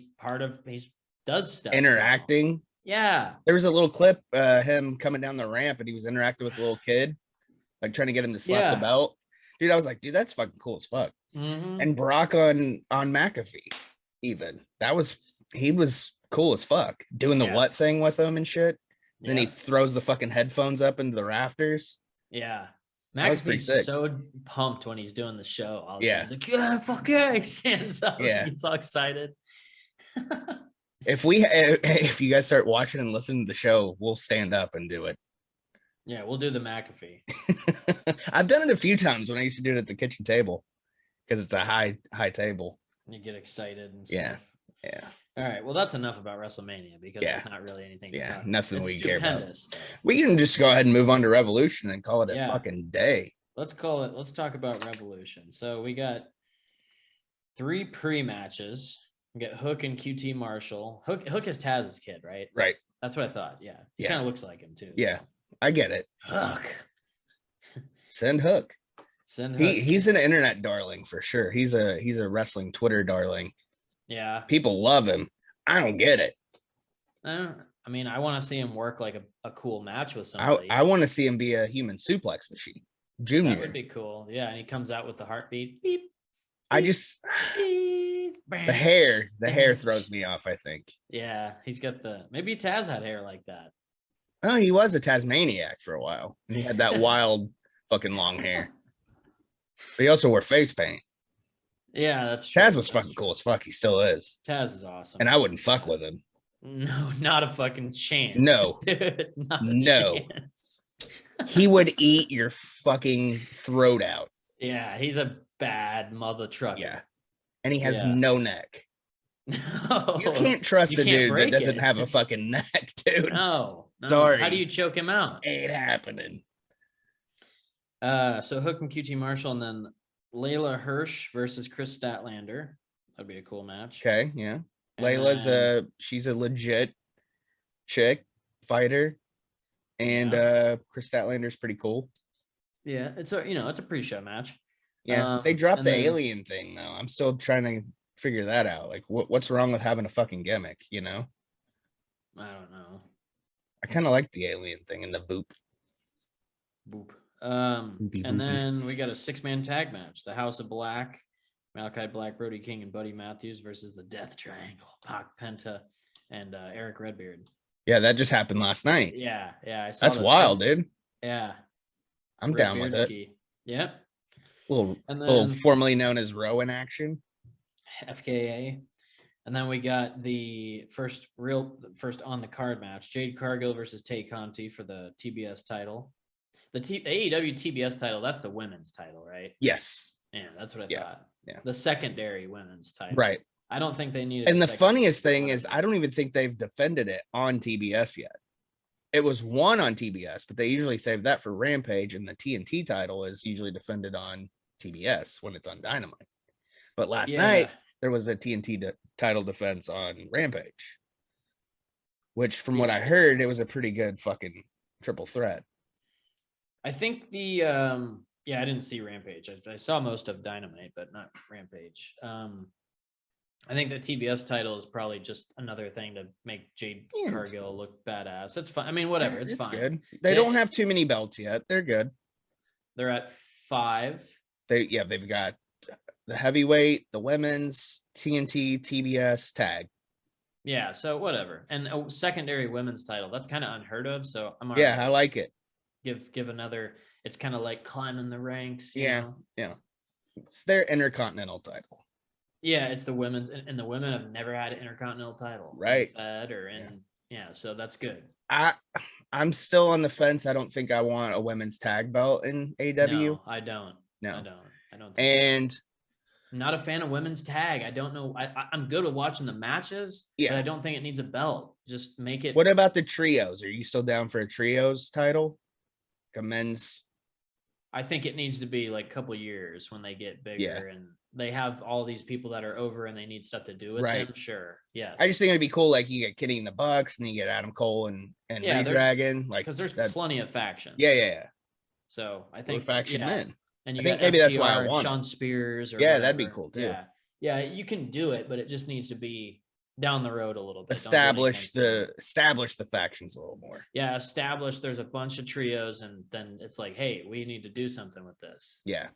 E: does stuff. now.
C: Interacting.
E: Yeah,
C: There was a little clip, him coming down the ramp, and he was interacting with a little kid, like trying to get him to slap
E: Yeah.
C: the belt. Dude, I was like, dude, that's fucking cool as fuck.
E: Mhm.
C: And Brock on McAfee, even he was cool as fuck, doing the
E: Yeah.
C: what thing with him and shit. Then he
E: Yeah.
C: throws the fucking headphones up into the rafters.
E: Yeah.
C: That was pretty
E: McAfee's
C: sick.
E: so pumped when he's doing the show. All the
C: Yeah.
E: time. He's like, yeah, fuck yeah. He stands up.
C: Yeah.
E: He gets all excited.
C: If you guys start watching and listening to the show, we'll stand up and do it.
E: Yeah, we'll do the McAfee.
C: I've done it a few times when I used to do it at the kitchen table because it's a high table.
E: And you get excited and
C: Yeah.
E: stuff.
C: Yeah.
E: All right. Well, that's enough about WrestleMania because
C: Yeah.
E: there's not really anything to
C: Yeah,
E: talk
C: nothing
E: about.
C: we
E: It's
C: care about.
E: stupendous, though.
C: We can just go ahead and move on to Revolution and call it a
E: Yeah.
C: fucking day.
E: Let's talk about Revolution. So we got 3 pre-matches. We got Hook and QT Marshall. Hook is Taz's kid, right?
C: Right.
E: That's what I thought. Yeah. He
C: Yeah.
E: kind of looks like him too.
C: Yeah.
E: so.
C: I get it.
E: Hook.
C: Send Hook.
E: Send Hook.
C: He's an internet darling for sure. He's a wrestling Twitter darling.
E: Yeah.
C: People love him. I don't get it.
E: I mean, I want to see him work like a cool match with somebody.
C: I want to see him be a human suplex machine.
E: That
C: Junior.
E: would be cool. Yeah, and he comes out with the heartbeat. Beep.
C: I just
E: Beep.
C: the hair throws me off, I think.
E: Yeah, he's got maybe Taz had hair like that.
C: Oh, he was a Tasmaniac for a while. And he had that wild fucking long hair. But he also wore face paint.
E: Yeah, that's true.
C: Taz was
E: That's
C: fucking
E: true.
C: cool as fuck. He still is.
E: Taz is awesome.
C: And I wouldn't fuck with him.
E: No, not a fucking chance.
C: No.
E: Dude, not a
C: No.
E: chance.
C: He would eat your fucking throat out.
E: Yeah, he's a bad mother trucker.
C: Yeah. And he has
E: Yeah.
C: no neck.
E: No.
C: You can't trust
E: You
C: a
E: can't
C: dude that
E: break
C: doesn't
E: it.
C: have a fucking neck, dude.
E: No.
C: Sorry.
E: How do you choke him out?
C: Ain't happening.
E: So Hook and QT Marshall, and then Layla Hirsch versus Chris Statlander. That'd be a cool match.
C: Okay, yeah.
E: And
C: Layla's
E: then-
C: she's a legit chick fighter. And Chris Statlander's pretty cool.
E: Yeah, it's a pre-show match.
C: Yeah, they dropped
E: and
C: the
E: then-
C: alien thing though. I'm still trying to figure that out. Like what's wrong with having a fucking gimmick, you know?
E: I don't know.
C: I kind of like the alien thing and the boop.
E: Boop.
C: Boopy, boopy.
E: And then we got a 6-man tag match: the House of Black, Malachi Black, Brody King, and Buddy Matthews versus the Death Triangle, Pac Penta, and Eric Redbeard.
C: Yeah, that just happened last night.
E: Yeah, I saw
C: That's
E: the
C: wild,
E: trailer.
C: dude.
E: Yeah,
C: I'm down with it.
E: Redbeardski. Yep.
C: Little
E: And
C: little
E: then
C: formerly known as Rowan action.
E: FKA. And then we got the first on the card match: Jade Cargill versus Tay Conti for the TBS title. The AEW TBS title, that's the women's title, right?
C: Yes.
E: Yeah, that's what I
C: Yeah,
E: thought.
C: yeah.
E: The secondary women's title.
C: Right.
E: I don't think they needed.
C: And
E: a
C: the
E: second-
C: funniest thing is I don't even think they've defended it on TBS yet. It was won on TBS, but they usually save that for Rampage, and the TNT title is usually defended on TBS when it's on Dynamite. But last night there was a TNT title defense on Rampage, which from what I heard, it was a pretty good fucking triple threat.
E: I think I didn't see Rampage. I saw most of Dynamite, but not Rampage. I think the TBS title is probably just another thing to make Jade
C: Yeah,
E: Cargill look badass. It's fine. I mean, whatever. It's fine.
C: Good. They don't have too many belts yet. They're good.
E: They're at 5.
C: They've got the heavyweight, the women's, TNT, TBS, tag.
E: Yeah, so whatever. And a secondary women's title, that's kind of unheard of. So I'm all
C: Yeah,
E: right.
C: I like it.
E: Give another. It's kind of like climbing the ranks. You
C: Yeah,
E: know?
C: yeah. It's their intercontinental title.
E: Yeah, it's the women's, and the women have never had an intercontinental title,
C: Right.
E: in Fed or in so that's good.
C: I'm still on the fence. I don't think I want a women's tag belt in AEW.
E: No, I don't.
C: No.
E: I don't. Think
C: And
E: I'm not a fan of women's tag. I don't know. I'm good with watching the matches, but I don't think it needs a belt. Just make it.
C: What about the trios? Are you still down for a trios title? A men's.
E: I think it needs to be like a couple years when they get bigger and they have all these people that are over and they need stuff to do with them. Sure. Yes.
C: I just think it'd be cool. Like you get Kenny and the Bucks and you get Adam Cole and Redragon. Like,
E: because there's plenty of factions.
C: Yeah.
E: So I think
C: faction men.
E: And you
C: I think
E: got
C: maybe
E: FTR
C: that's why I
E: and
C: want
E: Sean Spears. Or
C: that'd be cool too.
E: Yeah, you can do it, but it just needs to be down the road a little bit.
C: Establish the factions a little more.
E: Yeah, there's a bunch of trios, and then it's like, hey, we need to do something with this.
C: Yeah.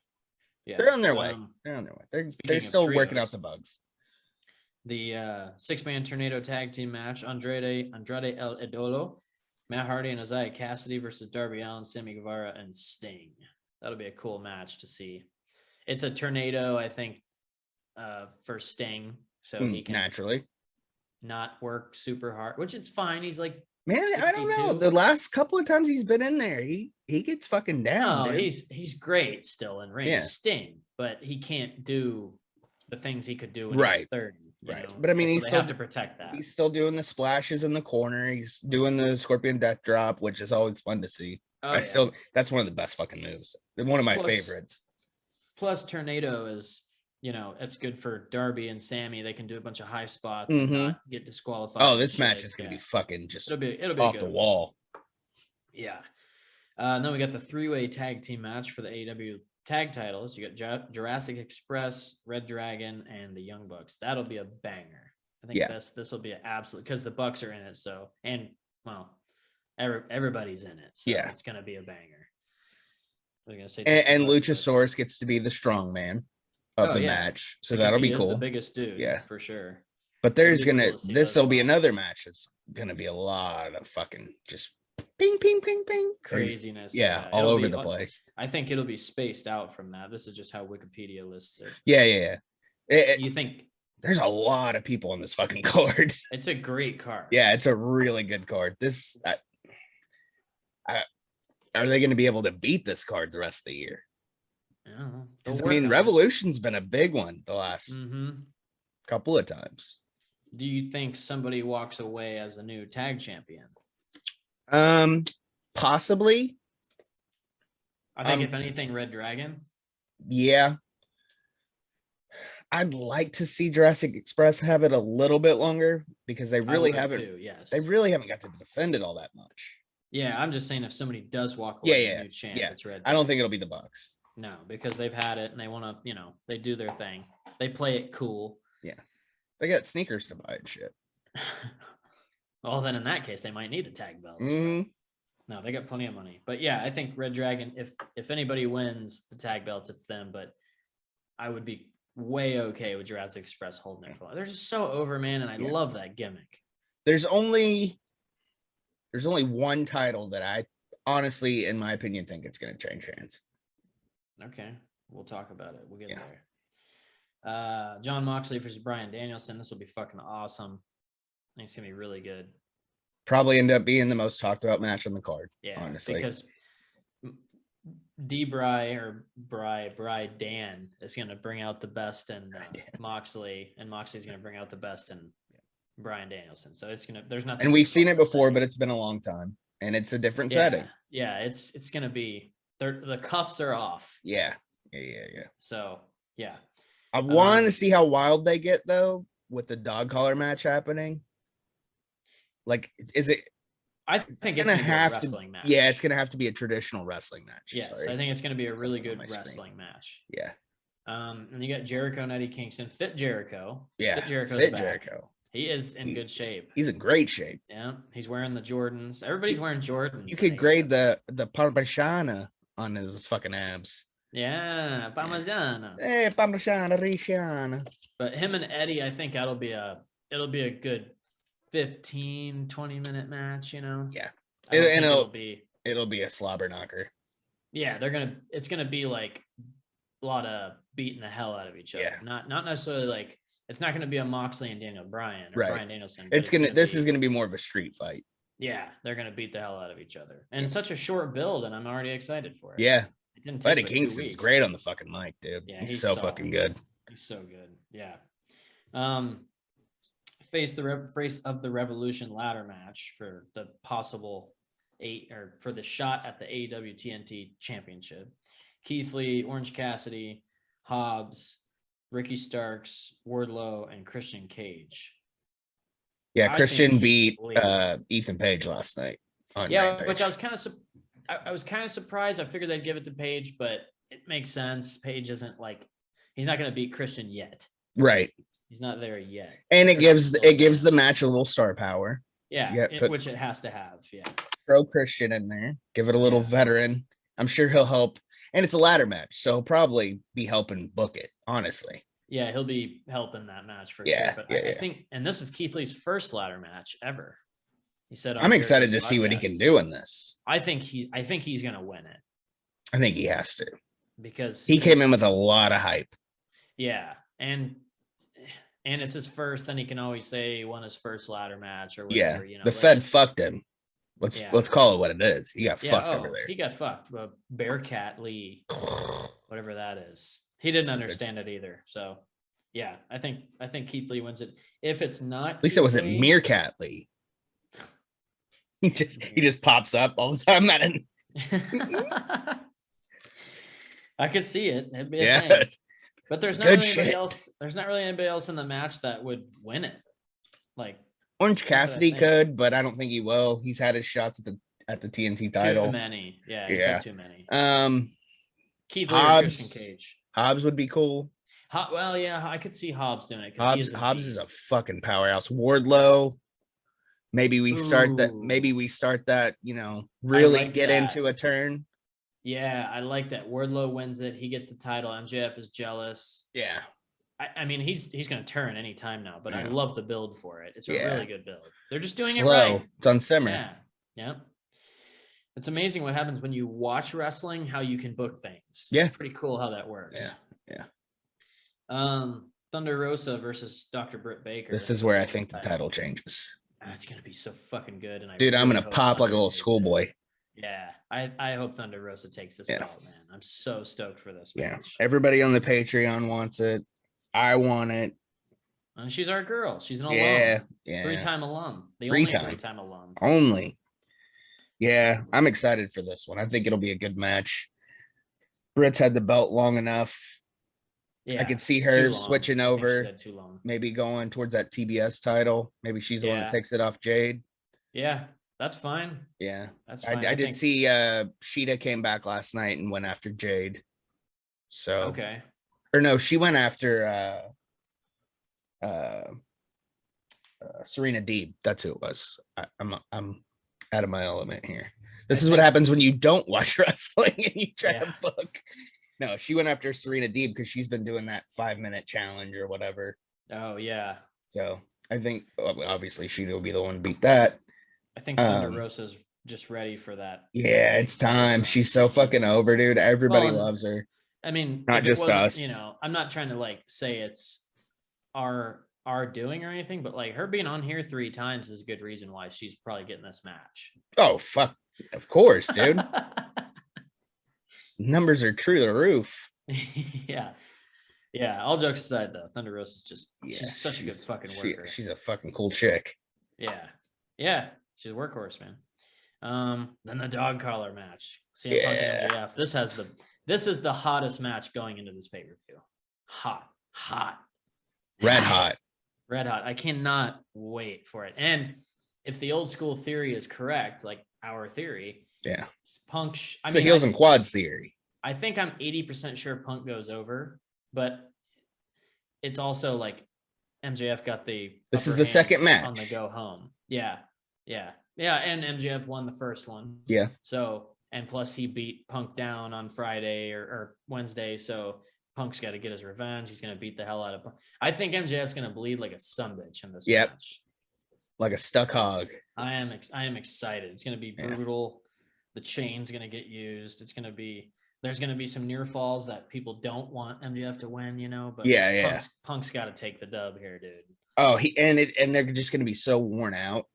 E: Yeah.
C: They're on their way. They're still working out the bugs.
E: The 6-man tornado tag team match, Andrade El Idolo, Matt Hardy and Isaiah Cassidy versus Darby Allin, Sammy Guevara, and Sting. That'll be a cool match to see. It's a tornado, I think, for Sting, so he can
C: naturally
E: not work super hard, which it's fine. He's like,
C: man, 62. I don't know. The last couple of times he's been in there, he gets fucking down.
E: No, he's great still in ring. Sting, but he can't do the things he could do when he's 30.
C: Right.
E: Know?
C: But I mean,
E: so
C: he's still
E: have to protect that.
C: He's still doing the splashes in the corner. He's doing the Scorpion Death Drop, which is always fun to see. That's one of the best fucking moves. One of my favorites.
E: Plus, Tornado is, it's good for Darby and Sammy. They can do a bunch of high spots and not get disqualified.
C: Oh, this match is going to be fucking just it'll be off the wall.
E: Yeah. Then we got the 3-way tag team match for the AEW tag titles. You got Jurassic Express, Red Dragon, and the Young Bucks. That'll be a banger. I think this will be an absolute, because the Bucks are in it. So, and everybody's in it. So it's going to be a banger. I was going to say,
C: and Luchasaurus gets to be the strong man of the match. So that'll be cool.
E: The biggest dude. Yeah, for sure.
C: But this will be another match. It's going to be a lot of fucking just ping, ping, ping, ping.
E: Craziness.
C: Yeah, all over the place.
E: I think it'll be spaced out from that. This is just how Wikipedia lists it.
C: Yeah.
E: You think
C: there's a lot of people on this fucking card.
E: It's a great card.
C: Yeah, it's a really good card. Are they going to be able to beat this card the rest of the year? I mean, Revolution's been a big one the last couple of times.
E: Do you think somebody walks away as a new tag champion?
C: Possibly.
E: I think if anything, Red Dragon.
C: Yeah. I'd like to see Jurassic Express have it a little bit longer because they really haven't. They really haven't got to defend it all that much.
E: Yeah, I'm just saying if somebody does walk away as a new champ, it's Red Dragon.
C: I don't think it'll be the Bucks.
E: No, because they've had it and they want to, they do their thing. They play it cool.
C: Yeah. They got sneakers to buy and shit.
E: Well, then in that case, they might need the tag belts. No, they got plenty of money. But yeah, I think Red Dragon, if anybody wins the tag belts, it's them. But I would be way okay with Jurassic Express holding it for. They're just so over, man, and I love that gimmick.
C: There's only one title that I honestly, in my opinion, think it's going to change hands.
E: Okay, we'll talk about it. We'll get there. John Moxley versus Bryan Danielson. This will be fucking awesome. I think it's gonna be really good.
C: Probably end up being the most talked about match on the card. Yeah, honestly,
E: because Bry Dan is gonna bring out the best in Moxley, and Moxley's gonna bring out the best in Bryan Danielson. So it's gonna. There's nothing.
C: And we've seen it before, but it's been a long time, and it's a different setting.
E: Yeah, it's gonna be. The cuffs are off.
C: Yeah.
E: So yeah,
C: I want to see how wild they get though with the dog collar match happening. Like, is it?
E: I think it's gonna have a wrestling match.
C: Yeah, it's gonna have to be a traditional wrestling match.
E: Yes, I think it's gonna be a really good wrestling match.
C: Yeah.
E: And you got Jericho and Eddie Kingston. Fit Jericho.
C: Yeah.
E: Fit Jericho. He is in good shape.
C: He's in great shape.
E: Yeah. He's wearing the Jordans. Everybody's wearing Jordans.
C: You could grade the Parmesan on his fucking abs.
E: Yeah, Parmigiana.
C: Hey, Parmigiana, Ricciana.
E: But him and Eddie, I think it'll be a good 15, 20-minute match, you know?
C: Yeah.
E: I don't think
C: It'll be a slobber knocker.
E: Yeah, it's gonna be like a lot of beating the hell out of each other.
C: Yeah.
E: Not necessarily like it's not gonna be a Moxley and Daniel Bryan or
C: Right.
E: Bryan Danielson. but
C: This is gonna be more of a street fight.
E: Yeah, they're gonna beat the hell out of each other. And such a short build, and I'm already excited for it.
C: Yeah.
E: It didn't take
C: Eddie
E: but 2
C: Kingston's
E: weeks.
C: great on the fucking mic, dude.
E: Yeah,
C: he's so
E: solid.
C: fucking good.
E: He's so good. Yeah. Face of the Revolution ladder match for the possible for the shot at the AEW TNT Championship. Keith Lee, Orange Cassidy, Hobbs, Ricky Starks, Wardlow, and Christian Cage.
C: Yeah,
E: I
C: Christian
E: think
C: beat
E: Keith Lee-
C: Ethan Page last night on
E: Yeah,
C: Rampage.
E: which I was kind of surprised. I figured they'd give it to Page, but it makes sense. Page isn't like he's not going to beat Christian yet.
C: Right.
E: He's not there yet.
C: And it
E: Christian's
C: gives
E: still
C: the match a little star power.
E: Yeah, which it has to have. Yeah.
C: Throw Christian in there. Give it a little veteran. I'm sure he'll help. And it's a ladder match, so he'll probably be helping book it, honestly.
E: Yeah, he'll be helping that match for
C: Yeah,
E: sure. But I think, and this is Keith Lee's first ladder match ever. He said,
C: I'm excited to see what he can do in this.
E: I think he's gonna win it
C: I think he has to.
E: because
C: He came in with a lot of hype.
E: Yeah, and it's his first. Then he can always say he won his first ladder match or whatever.
C: Yeah.
E: You know,
C: The Fed fucked him. Let's call it what it is. He got fucked over there.
E: He got fucked. Bearcat Lee, whatever that is. He didn't understand it either. So, yeah, I think Keith Lee wins it. If it's not,
C: At least it wasn't Meerkat Lee. He just pops up all the time.
E: I could see it. It'd be a
C: Yeah.
E: thing. But there's not
C: Good
E: really anybody
C: shit.
E: else. There's not really anybody else in the match that would win it. Like
C: Orange Cassidy
E: think.
C: could, but I don't think he will. He's had his shots at the TNT title.
E: too many. Yeah, he's had too many. Keith Lee or
C: Hobbs.
E: Christian Cage.
C: Hobbs would be cool.
E: Well, yeah, I could see Hobbs doing it.
C: Hobbs is a fucking powerhouse. Wardlow. Maybe we start that.
E: Ooh.
C: Maybe we start that. You know, really
E: like
C: get
E: that.
C: into a turn.
E: Yeah, I like that. Wardlow wins it. He gets the title. MJF is jealous.
C: Yeah.
E: I mean, he's going to turn any time now, but I
C: Yeah.
E: love the build for it. It's a
C: Yeah.
E: really good build. They're just doing
C: Slow.
E: it right.
C: It's on simmer.
E: Yeah. It's amazing what happens when you watch wrestling, how you can book things.
C: Yeah.
E: It's pretty cool how that works.
C: Yeah.
E: Thunder Rosa versus Dr. Britt Baker.
C: This is where I think the title changes.
E: It's going to be so fucking good. And
C: Dude, I'm
E: really
C: gonna
E: hope
C: pop like a
E: Thunder
C: little
E: takes it.
C: schoolboy.
E: Yeah, I hope Thunder Rosa takes this
C: Yeah.
E: belt, man. I'm so stoked for this
C: Yeah.
E: match.
C: Everybody on the Patreon wants it. I want it.
E: And she's our girl. She's an alum.
C: Yeah.
E: 3-time alum. The only
C: Three-time.
E: 3-time alum.
C: Only. Yeah, I'm excited for this one. I think it'll be a good match. Britt's had the belt long enough.
E: Yeah,
C: I could see
E: too
C: her
E: long.
C: switching
E: I think she's
C: over,
E: had too long.
C: maybe going towards that TBS title. Maybe she's the one that
E: Yeah.
C: takes it off Jade.
E: Yeah, that's fine.
C: Yeah.
E: That's fine.
C: I did
E: think-
C: see Sheeta came back last night and went after Jade. So
E: Okay.
C: or no, she went after Serena Deeb. That's who it was. I'm out of my element here. This is what happens when you don't watch wrestling and you try to book. No, she went after Serena Deeb because she's been doing that 5-minute challenge or whatever.
E: Oh yeah.
C: So I think obviously she will be the one to beat that.
E: I think Thunder Rosa's just ready for that.
C: Yeah, it's time. She's so fucking over, dude. Everybody loves her.
E: I mean,
C: Not
E: if it
C: just
E: wasn't,
C: us.
E: You know, I'm not trying to like say it's our doing or anything, but like her being on here 3 times is a good reason why she's probably getting this match.
C: Oh fuck. Of course, dude. Numbers are through the roof.
E: Yeah. All jokes aside, though, Thunder Rosa is just she's such a good fucking worker.
C: She's a fucking cool chick.
E: Yeah. She's a workhorse, man. Then the dog collar match. CM Punk and MJF. This is the hottest match going into this pay-per-view. Hot.
C: Red hot.
E: I cannot wait for it. And if the old school theory is correct, like our theory, Punk.
C: It's the heels and quads theory.
E: I think I'm 80% sure Punk goes over, but it's also like MJF got the.
C: This is
E: upper
C: the
E: hand
C: second match
E: on the go home. Yeah, and MJF won the first one.
C: Yeah.
E: So And plus, he beat Punk down on Friday or Wednesday, so Punk's got to get his revenge. He's going to beat the hell out of Punk. I think MJF's going to bleed like a sumbitch in this match.
C: Like a stuck hog.
E: I am excited. It's going to be brutal. The chain's going to get used. There's going to be some near falls that people don't want MJF to win, but Punk's got to take the dub here, dude.
C: Oh, and they're just going to be so worn out.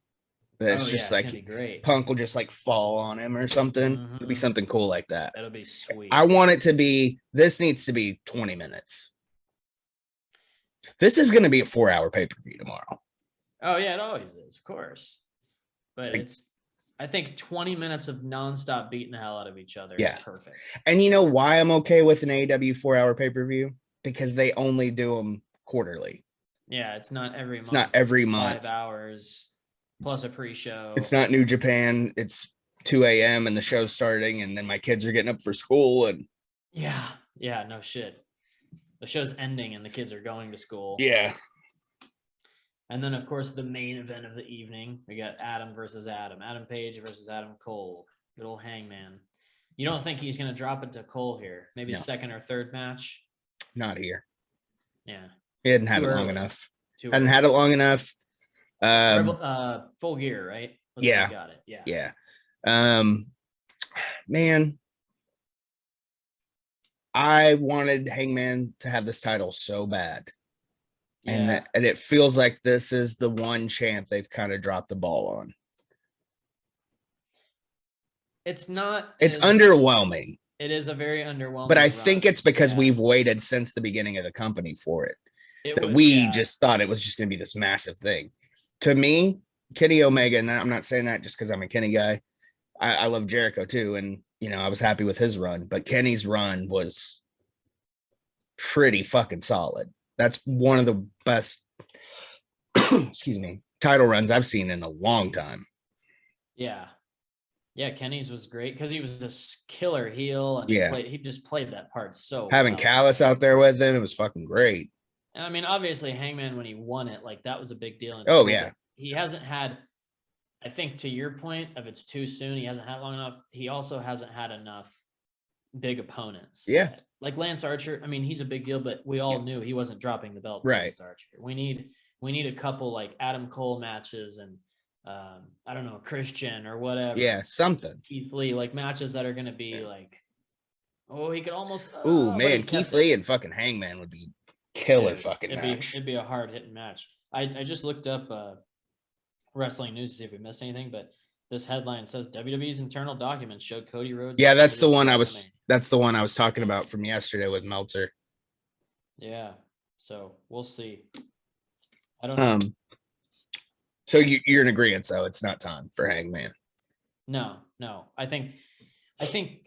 C: It's just like
E: it's great.
C: Punk will just like fall on him or something.
E: Mm-hmm.
C: It'll be something cool like that.
E: That'll be sweet.
C: I want it to be, this needs to be 20 minutes. This is going to be a 4-hour pay-per-view tomorrow.
E: Oh yeah, it always is, of course. But I think 20 minutes of nonstop beating the hell out of each other is perfect. And
C: you know why I'm okay with an AEW 4-hour pay-per-view? Because they only do them quarterly.
E: Yeah, it's not every month.
C: It's not every month.
E: 5 hours plus a pre-show.
C: It's not New Japan. It's 2 a.m. and the show's starting, and then my kids are getting up for school. And
E: yeah, no shit. The show's ending and the kids are going to school.
C: Yeah.
E: And then, of course, the main event of the evening, we got Adam versus Adam. Adam Page versus Adam Cole. Good old Hangman. You don't think he's going to drop it to Cole here? Maybe second or third match?
C: Not here.
E: Yeah.
C: He hadn't had it long enough. Hadn't had it long enough.
E: Full Gear, right?
C: Yeah.
E: Got it.
C: Yeah. Man, I wanted Hangman to have this title so bad. And it feels like this is the one champ they've kind of dropped the ball on.
E: It's not.
C: It's underwhelming.
E: It is a very underwhelming.
C: But I think it's because we've waited since the beginning of the company for it. We just thought it was just going to be this massive thing. To me, Kenny Omega, and I'm not saying that just because I'm a Kenny guy. I love Jericho too, and I was happy with his run. But Kenny's run was pretty fucking solid. That's one of the best, title runs I've seen in a long time.
E: Yeah. Kenny's was great because he was just killer heel, and he just played that part so
C: having
E: well.
C: Callis out there with him, it was fucking great.
E: And I mean, obviously, Hangman when he won it, like that was a big deal. He hasn't had. I think to your point of it's too soon. He hasn't had long enough. He also hasn't had enough big opponents.
C: Yeah.
E: Like Lance Archer, I mean, he's a big deal, but we all knew he wasn't dropping the belt to Lance Archer. We need a couple like Adam Cole matches and I don't know, Christian or whatever.
C: Yeah, something.
E: Keith Lee, like matches that are going to be like, he could almost.
C: Man, Keith Lee and fucking Hangman would be killer fucking match.
E: It'd be a hard hitting match. I just looked up wrestling news to see if we missed anything, but this headline says WWE's internal documents show Cody Rhodes.
C: Yeah, that's the one I was talking about from yesterday with Meltzer.
E: Yeah, so we'll see. I don't know.
C: So you're in agreement, though it's not time for Hangman.
E: No. I think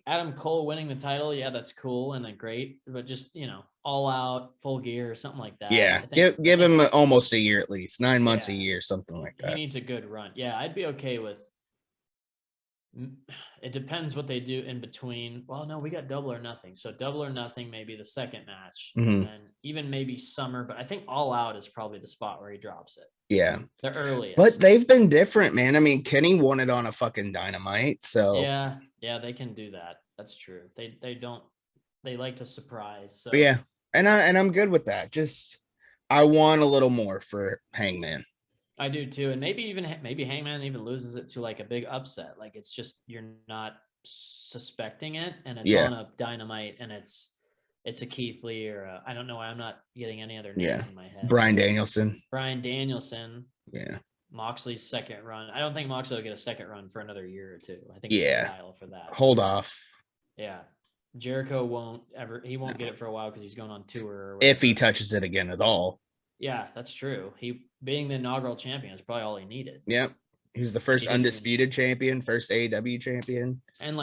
E: Adam Cole winning the title, that's cool and great, but just all out, Full Gear or something like that.
C: Yeah, give him almost a year at least, 9 months, a year, something like that.
E: He needs a good run. Yeah, I'd be okay with. It depends what they do in between. Well, no, we got Double or Nothing, so Double or Nothing maybe the second match, and even maybe Summer. But I think All Out is probably the spot where he drops it.
C: Yeah,
E: the earliest.
C: But they've been different, man. I mean, Kenny won it on a fucking Dynamite, so
E: yeah, they can do that. That's true. They like to surprise. So.
C: Yeah, and I'm good with that. Just I want a little more for Hangman.
E: I do too, and maybe Hangman even loses it to like a big upset. Like it's just you're not suspecting it, and it's on a Dynamite, and it's a Keith Lee or I don't know why I'm not getting any other names in my head.
C: Bryan Danielson.
E: Yeah. Moxley's second run. I don't think Moxley will get a second run for another year or two. I think it's a while for that.
C: Hold off.
E: Yeah. Jericho won't get it for a while because he's going on tour.
C: If he touches it again at all.
E: Yeah, that's true. He being the inaugural champion is probably all he needed.
C: Yep. He's the first undisputed champion, first AEW champion.
E: And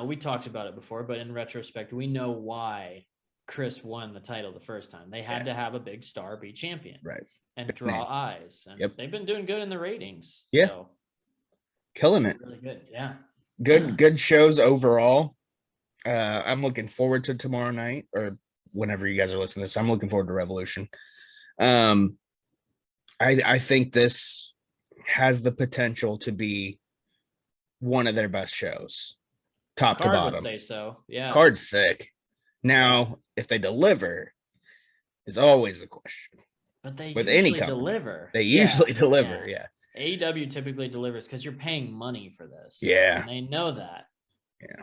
E: we talked about it before, but in retrospect, we know why Chris won the title the first time. They had to have a big star be champion.
C: Right.
E: And draw eyes. And they've been doing good in the ratings.
C: Yeah.
E: So.
C: Killing it.
E: Really good. Yeah.
C: Good shows overall. I'm looking forward to tomorrow night or whenever you guys are listening to this. I'm looking forward to Revolution. I think this has the potential to be one of their best shows. top to
E: Card would
C: bottom.
E: say so. Yeah.
C: Card's sick. Now, if they deliver, is always a question.
E: But they
C: With
E: usually
C: any company,
E: deliver.
C: they usually deliver. Yeah.
E: AEW typically delivers because you're paying money for this.
C: Yeah.
E: And they know that.
C: Yeah.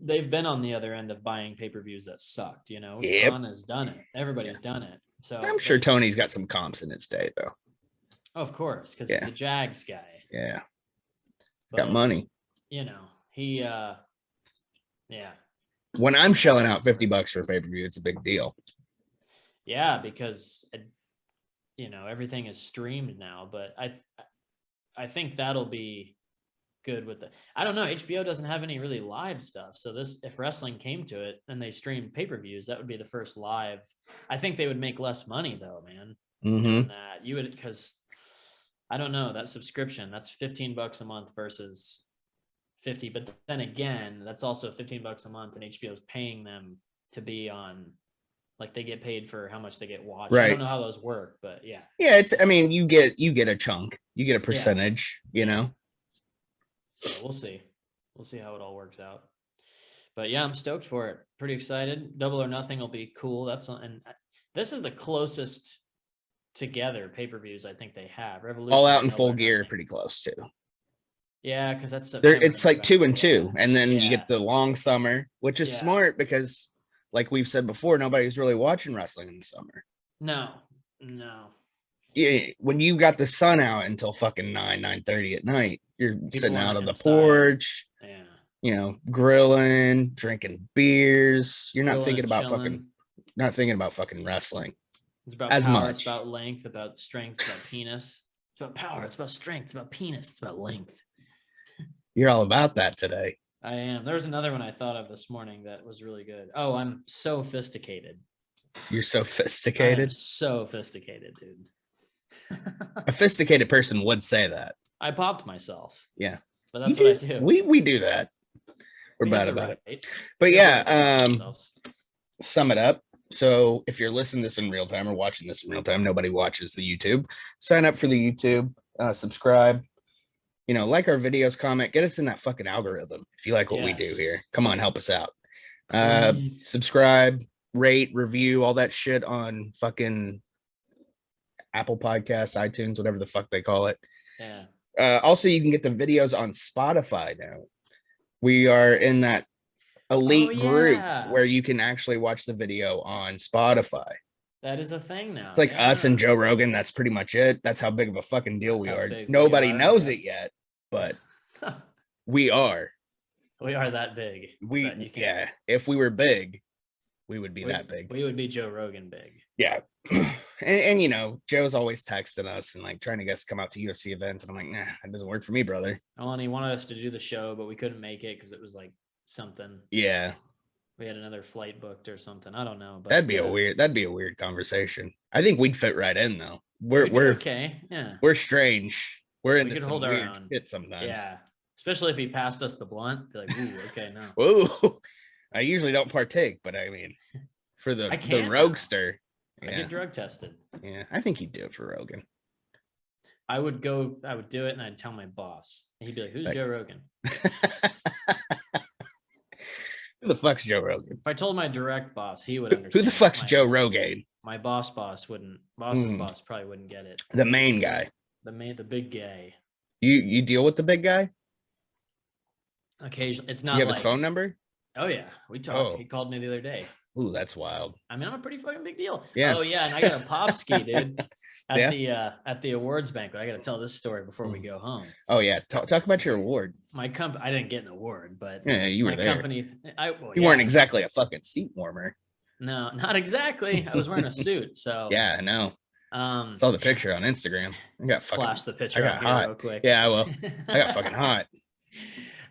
E: They've been on the other end of buying pay-per-views that sucked, you know.
C: Yep.
E: Khan has done it. Everybody's done it. So
C: I'm sure Tony's got some comps in its day, though.
E: Of course, because
C: Yeah.
E: he's the Jags guy.
C: Yeah.
E: So,
C: Got money.
E: You know, he yeah.
C: When I'm shelling out $50 for a pay-per-view, it's a big deal.
E: Yeah, because you know, everything is streamed now, but I think that'll be good with the I don't know, HBO doesn't have any really live stuff. So this if wrestling came to it and they streamed pay-per-views, that would be the first live. I think they would make less money though, man.
C: Mm-hmm.
E: That you would because I don't know, that subscription, that's $15 a month versus 50, but then again, that's also $15 a month and HBO's paying them to be on, like they get paid for how much they get watched.
C: Right.
E: I don't know how those work, but yeah.
C: Yeah, I mean, you get a chunk, you get a percentage, you know.
E: So we'll see. We'll see how it all works out. But yeah, I'm stoked for it. Pretty excited. Double or Nothing will be cool. And this is the closest together pay-per-views I think they have. Revolution,
C: All Out in
E: Double
C: Full
E: or
C: Gear,
E: Nothing.
C: pretty close too.
E: Yeah, because that's
C: There,
E: September,
C: it's like 2 and 2, and then you
E: Yeah.
C: get the long summer, which is
E: Yeah.
C: smart because, like we've said before, nobody's really watching wrestling in the summer.
E: No.
C: Yeah, when you got the sun out until fucking 9:30 at night, you're sitting
E: want
C: out
E: it
C: on the
E: inside.
C: porch,
E: Yeah.
C: you know, grilling, drinking beers. You're not
E: Grilling
C: thinking
E: and
C: about
E: chilling.
C: fucking wrestling.
E: It's about
C: as
E: power,
C: much.
E: It's about length, about strength, it's about penis. It's about power, it's about strength, it's about penis, it's about length.
C: You're all about that today.
E: I am. There's another one I thought of this morning that was really good. Oh, I'm so sophisticated.
C: You're so
E: I am
C: sophisticated.
E: so sophisticated, dude.
C: A sophisticated person would say that.
E: I popped myself.
C: Yeah.
E: But that's what I do.
C: We do that. We're
E: We
C: bad
E: have the
C: about it.
E: right.
C: But
E: We have the right to
C: yeah,
E: pop ourselves.
C: sum it up. So if you're listening to this in real time or watching this in real time, nobody watches the YouTube. Sign up for the YouTube, subscribe, you know, like our videos, comment, get us in that fucking algorithm. If you like what we do
E: Yes.
C: here, come on, help us out.
E: Please.
C: Subscribe, rate, review, all that shit on fucking Apple Podcasts, iTunes, whatever the fuck they call it.
E: Yeah.
C: Also, you can get the videos on Spotify now. We are in that elite group
E: yeah.
C: where you can actually watch the video on Spotify.
E: That is a thing now.
C: It's like us and Joe Rogan. That's pretty much it. That's how big of a fucking deal
E: That's
C: we
E: how
C: are.
E: big we
C: Nobody
E: are,
C: knows
E: yeah.
C: it yet, but we are.
E: We are that big. that you can-
C: Yeah. If we were big, we would be
E: we-
C: that big.
E: We would be Joe Rogan big.
C: Yeah. And you know, Joe's always texting us and like trying to get us to come out to UFC events. And I'm like, nah, that doesn't work for me, brother.
E: Oh, and he wanted us to do the show, but we couldn't make it because it was like something.
C: Yeah.
E: We had another flight booked or something. I don't know. But
C: That'd be a weird conversation. I think we'd fit right in though.
E: we'd be
C: We're
E: okay. Yeah.
C: we're strange. We're
E: We
C: into
E: could
C: some
E: hold our
C: weird
E: own.
C: shit sometimes.
E: Yeah. Especially if he passed us the blunt. Be like, ooh, okay, no.
C: Whoa. I usually don't partake, but I mean, for the
E: I can't now.
C: roguester.
E: I
C: Yeah.
E: get drug tested.
C: Yeah. I think he'd do it for Rogan.
E: I would do it and I'd tell my boss. And he'd be like, who's
C: Like-
E: Joe Rogan?
C: Who the fuck's Joe Rogan?
E: If I told my direct boss, he would understand.
C: Who the fuck's
E: My-
C: Joe Rogan?
E: My boss's boss
C: Hmm.
E: probably wouldn't get it.
C: The main guy.
E: The big gay.
C: You deal with the big guy?
E: Occasionally, it's
C: You
E: not
C: have
E: like,
C: his phone number?
E: oh yeah, we talked.
C: Oh.
E: He called me the other day.
C: Ooh, that's wild.
E: I mean, I'm a pretty fucking big deal.
C: Yeah.
E: Oh yeah, and I got a pop ski, dude.
C: Yeah?
E: At the awards banquet. I got to tell this story before we go home.
C: Oh yeah. Talk about your award.
E: My company, I didn't get an award, but
C: Yeah, you were
E: my
C: there.
E: company,
C: You weren't exactly a fucking seat warmer.
E: No, not exactly. I was wearing a suit, so
C: Yeah, I know.
E: Um,
C: Saw the picture on Instagram. I got fucking
E: flash the picture
C: I
E: up
C: got
E: here
C: hot.
E: real quick.
C: Yeah, well, I got fucking hot.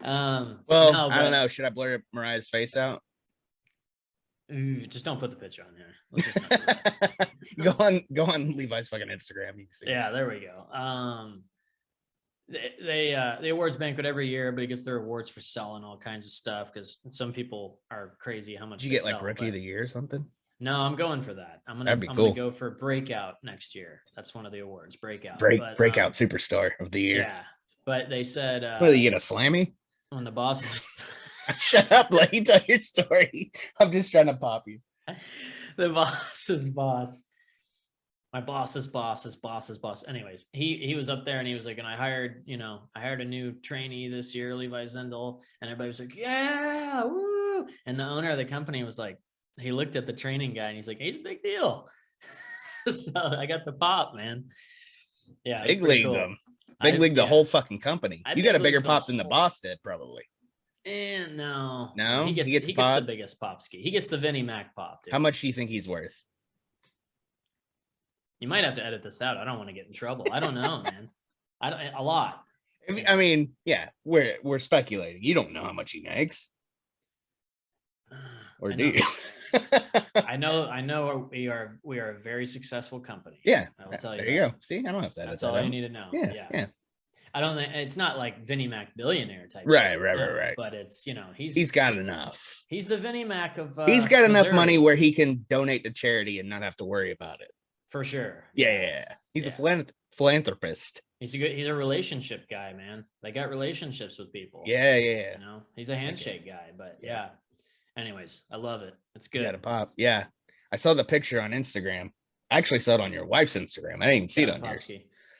E: Well,
C: Well, I don't know. Should I blur Mariah's face out?
E: Just don't put the picture on here. Let's just not do that.
C: go on Levi's fucking Instagram. You can see.
E: Yeah, there we go. The awards banquet every year, everybody gets their awards for selling all kinds of stuff because some people are crazy how much
C: Did you
E: they
C: get like
E: sell,
C: rookie
E: but-
C: of the year or something?
E: No, I'm going for that. I'm
C: That'd be
E: gonna
C: cool.
E: go for breakout next year. That's one of the awards, breakout. But,
C: Breakout superstar of the year.
E: Yeah, but they said
C: Well, you get a slammy?
E: when the boss
C: Shut up, let me tell your story. I'm just trying to pop you.
E: The boss's boss. My boss's boss's boss's boss. Anyways, he was up there and he was like, and I hired a new trainee this year, Levi Zendel, and everybody was like, yeah, woo. And the owner of the company was like, he looked at the training guy and he's like, he's a big deal. So I got the pop, man. Yeah,
C: Big league
E: cool.
C: them. Big league the whole fucking company. You got a bigger pop than the boss did, probably.
E: And no,
C: he gets
E: the biggest pop ski. He gets the Vinnie Mac pop, dude.
C: How much do you think he's worth?
E: You might have to edit this out. I don't want to get in trouble. I don't know, man. A lot.
C: I mean, yeah, we're speculating. You don't know how much he makes, or do you?
E: I know. We are a very successful company.
C: Yeah,
E: I will tell you.
C: There you go. See, I don't have to edit
E: That's
C: that
E: all
C: out.
E: you need to know.
C: Yeah.
E: I don't think it's not like Vinnie Mac billionaire type.
C: Right.
E: But it's
C: he's got enough.
E: He's the Vinnie Mac of.
C: He's got enough
E: Missouri.
C: money where he can donate to charity and not have to worry about it.
E: For sure.
C: Yeah. He's a philanthropist.
E: He's a relationship guy, man. They got relationships with people.
C: Yeah.
E: You know, he's a handshake guy, but yeah. Anyways, I love it. It's good.
C: Got a pop. Yeah. I saw the picture on Instagram. I actually saw it on your wife's Instagram. I didn't even see it on yours.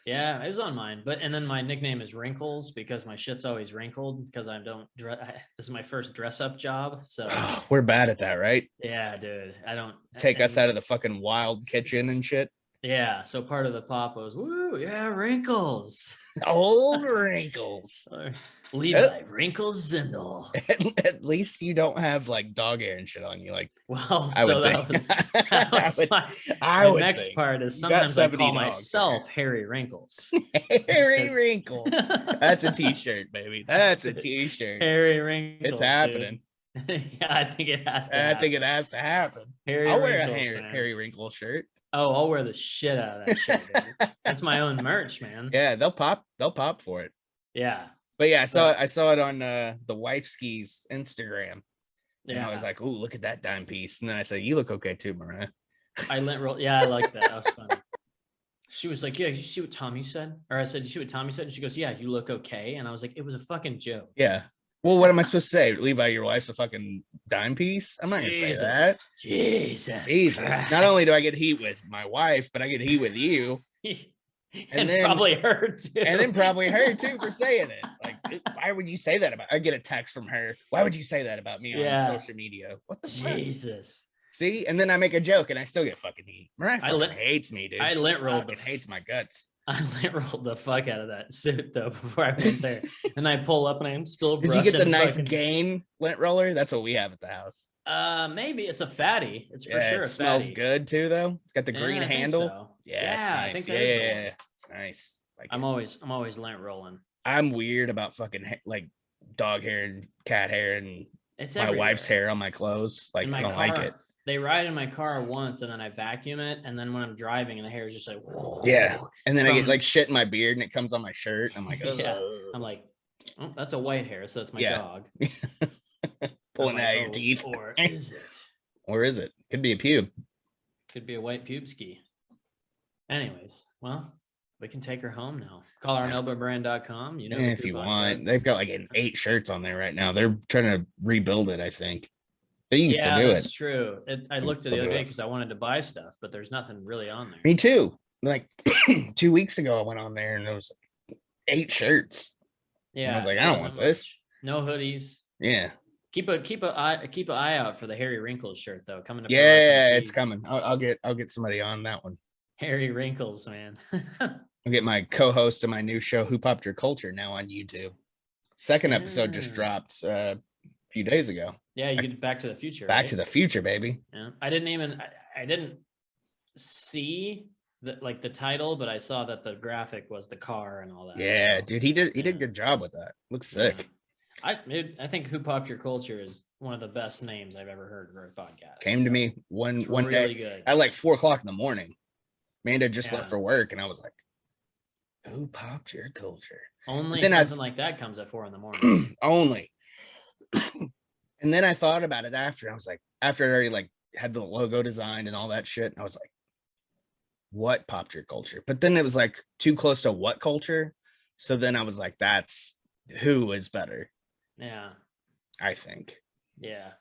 E: Yeah, it was on mine. And then my nickname is Wrinkles because my shit's always wrinkled because this is my first dress up job. So
C: we're bad at that, right?
E: Yeah, dude. I don't
C: take us out of the fucking wild kitchen and shit.
E: Yeah. So part of the pop was, woo, yeah, Wrinkles.
C: Old Wrinkles.
E: Levi Wrinkles Zindel.
C: At least you don't have like dog hair and shit on you. Like,
E: well,
C: I would think.
E: My next part is sometimes I call myself Harry Wrinkles.
C: Harry Wrinkle. That's a t-shirt, baby. That's a t-shirt.
E: Harry Wrinkles.
C: It's happening.
E: Yeah, I think it has to.
C: I think it has to happen.
E: I'll
C: wear a Harry Wrinkle shirt.
E: Oh, I'll wear the shit out of that shit. That's my own merch, man.
C: Yeah, they'll pop for it.
E: Yeah.
C: But yeah, I saw it on the wife skis Instagram. And I was like, "Ooh, look at that dime piece." And then I said, "You look okay too, Mariah."
E: I like that. That was funny. She was like, "Yeah, did you see what Tommy said?" Or I said, "Did you see what Tommy said?" And she goes, "Yeah, you look okay." And I was like, "It was a fucking joke."
C: Yeah. Well, what am I supposed to say? Levi, your wife's a fucking dime piece? I'm not gonna say that. Jesus. Christ. Not only do I get heat with my wife, but I get heat with you.
E: And then probably her too.
C: And then probably her too for saying it. Like, why would you say that about? I get a text from her. Why would you say that about me on social media? What the
E: Jesus?
C: Fuck? See, and then I make a joke and I still get fucking heat. Mariah hates me, dude.
E: I lint rolled
C: hates my guts.
E: I lint rolled the fuck out of that suit though before I went there, and I pull up and I'm still.
C: Did you get the nice Gain lint roller? That's what we have at the house.
E: Maybe it's a fatty. It's for sure.
C: It smells good too, though. It's got the green handle.
E: So.
C: Yeah, it's nice.
E: I think
C: it's nice. Like
E: I'm always lint rolling.
C: I'm weird about fucking like dog hair and cat hair and
E: it's
C: my wife's hair on my clothes. Like I don't like it.
E: They ride in my car once and then I vacuum it, and then when I'm driving and the hair is just like
C: and then I get like shit in my beard and it comes on my shirt. I'm like,
E: I'm like, oh, that's a white hair, so that's my dog.
C: Pulling out your teeth.
E: Or is it?
C: Or is it? Could be a pube.
E: Could be a white pube ski. Anyways, well, we can take her home now. Call her on elbowbrand.com. You know,
C: if you want. They've got like 8 shirts on there right now. They're trying to rebuild it, I think. They used to do it.
E: That's true. I looked at the other day because I wanted to buy stuff, but there's nothing really on there.
C: Me too. Like 2 weeks ago, I went on there and there was like 8 shirts.
E: Yeah,
C: and I was like, I don't want this.
E: No hoodies.
C: Yeah.
E: Keep an eye out for the Harry Wrinkles shirt though. Coming to
C: it's coming. I'll get somebody on that one.
E: Harry Wrinkles, man.
C: I'll get my co-host of my new show, Who Popped Your Culture, now on YouTube. Second episode just dropped a few days ago.
E: Yeah, you get Back to the Future.
C: Back to the Future, baby.
E: Yeah, I didn't see the title, but I saw that the graphic was the car and all that.
C: Yeah, so, dude, he did a good job with that. Looks sick.
E: I think Who Popped Your Culture is one of the best names I've ever heard for a podcast.
C: Came to me one day
E: good.
C: at like 4 o'clock in the morning. Amanda just left for work, and I was like, "Who popped your culture?"
E: Only something like that comes at 4 a.m.
C: Only. And then I thought about it after. I was like, after I already like had the logo designed and all that shit, and I was like, "What popped your culture?" But then it was like too close to what culture. So then I was like, "That's who is better."
E: Yeah.
C: I think.
E: Yeah,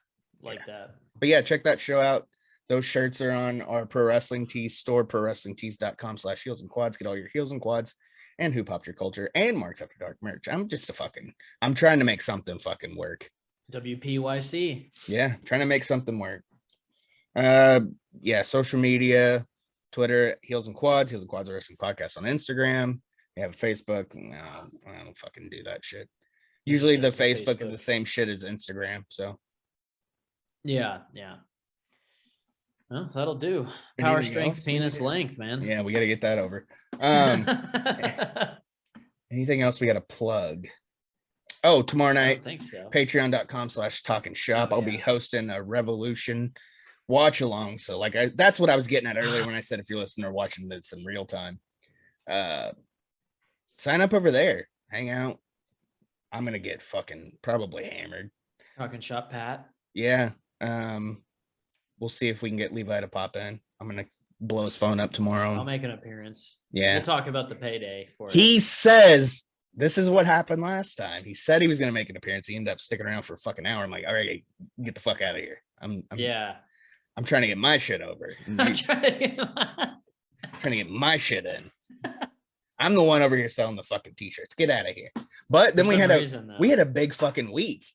E: like that.
C: But yeah, check that show out. Those shirts are on our Pro Wrestling Tees store, prowrestlingtees.com/heels and quads. Get all your heels and quads and Who Popped Your Culture and Marks After Dark merch. I'm trying to make something fucking work.
E: WPYC.
C: Yeah, trying to make something work. Yeah, social media, Twitter, Heels and Quads Wrestling Podcast on Instagram. We have a Facebook. No, I don't fucking do that shit. Usually the
E: Just the
C: Facebook is
E: Facebook.
C: the same shit as Instagram. So
E: Yeah. Well, that'll do. Power,
C: Anything
E: strength,
C: else we
E: penis,
C: need to-
E: length, man.
C: yeah, we got to get that over. Anything else we got to plug? Oh, tomorrow
E: I
C: night,
E: don't think so.
C: patreon.com/talking shop.
E: Oh,
C: I'll be hosting a Revolution watch along. So that's what I was getting at earlier when I said if you're listening or watching this in real time, sign up over there, hang out. I'm gonna get fucking probably hammered.
E: Talking shop, Pat.
C: Yeah. We'll see if we can get Levi to pop in. I'm gonna blow his phone up tomorrow.
E: I'll make an appearance.
C: Yeah.
E: We'll talk about the payday for it.
C: He says this is what happened last time. He said he was gonna make an appearance. He ended up sticking around for a fucking hour. I'm like, all right, get the fuck out of here. I'm trying to get my shit over.
E: I'm trying
C: Trying to get my shit in. I'm the one over here selling the fucking t-shirts. Get out of here. But then we had a big fucking week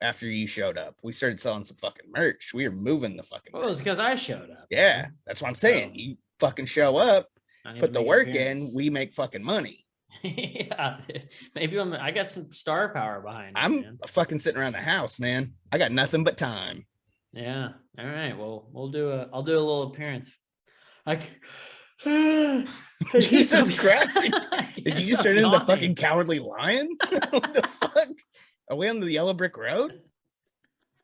C: after you showed up. We started selling some fucking merch. We were moving the fucking
E: Well, it was because I showed up.
C: yeah, that's what I'm saying.
E: So-
C: You fucking show up,
E: I need
C: put
E: to
C: the
E: make an
C: work
E: appearance.
C: in, we make fucking money.
E: Yeah, dude. Maybe I got some star power behind me,
C: I'm
E: man.
C: fucking sitting around the house, man. I got nothing but time.
E: Yeah. All right. Well, I'll do a little appearance. Jesus
C: Christ. Did you just turn into the fucking cowardly lion? What the fuck? Are we on the yellow brick road?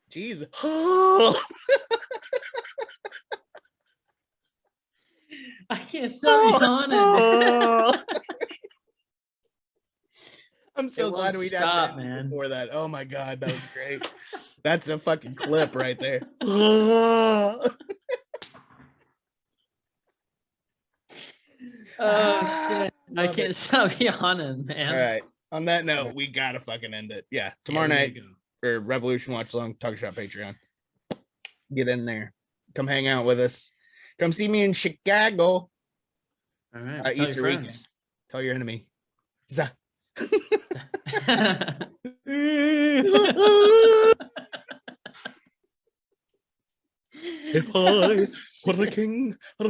C: Jesus.
E: I can't stop yawning.
C: I'm so
E: It
C: glad
E: won't
C: we
E: stop,
C: had that
E: man.
C: before that. Oh my god, that was great. That's a fucking clip right there.
E: Oh shit! I
C: Love
E: can't
C: it.
E: stop yawning, man.
C: All right. On that note, we gotta fucking end it. Yeah, tomorrow
E: Yeah,
C: night
E: there you go.
C: for Revolution Watch Along, Talk Shop Patreon. Get in there. Come hang out with us. Come see me in Chicago.
E: All right. Tell
C: Easter
E: your
C: weekend.
E: friends.
C: Tell your enemy. Zah. If I were a king,
E: Oh,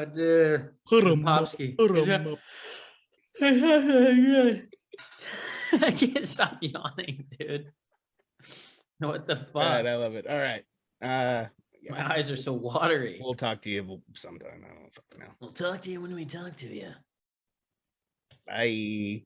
E: dude. Popsky. I can't stop yawning, dude. What the fuck?
C: I love it. All right.
E: My eyes are so watery.
C: We'll talk to you sometime. I don't fucking know.
A: We'll talk to you when we talk to you.
C: Bye.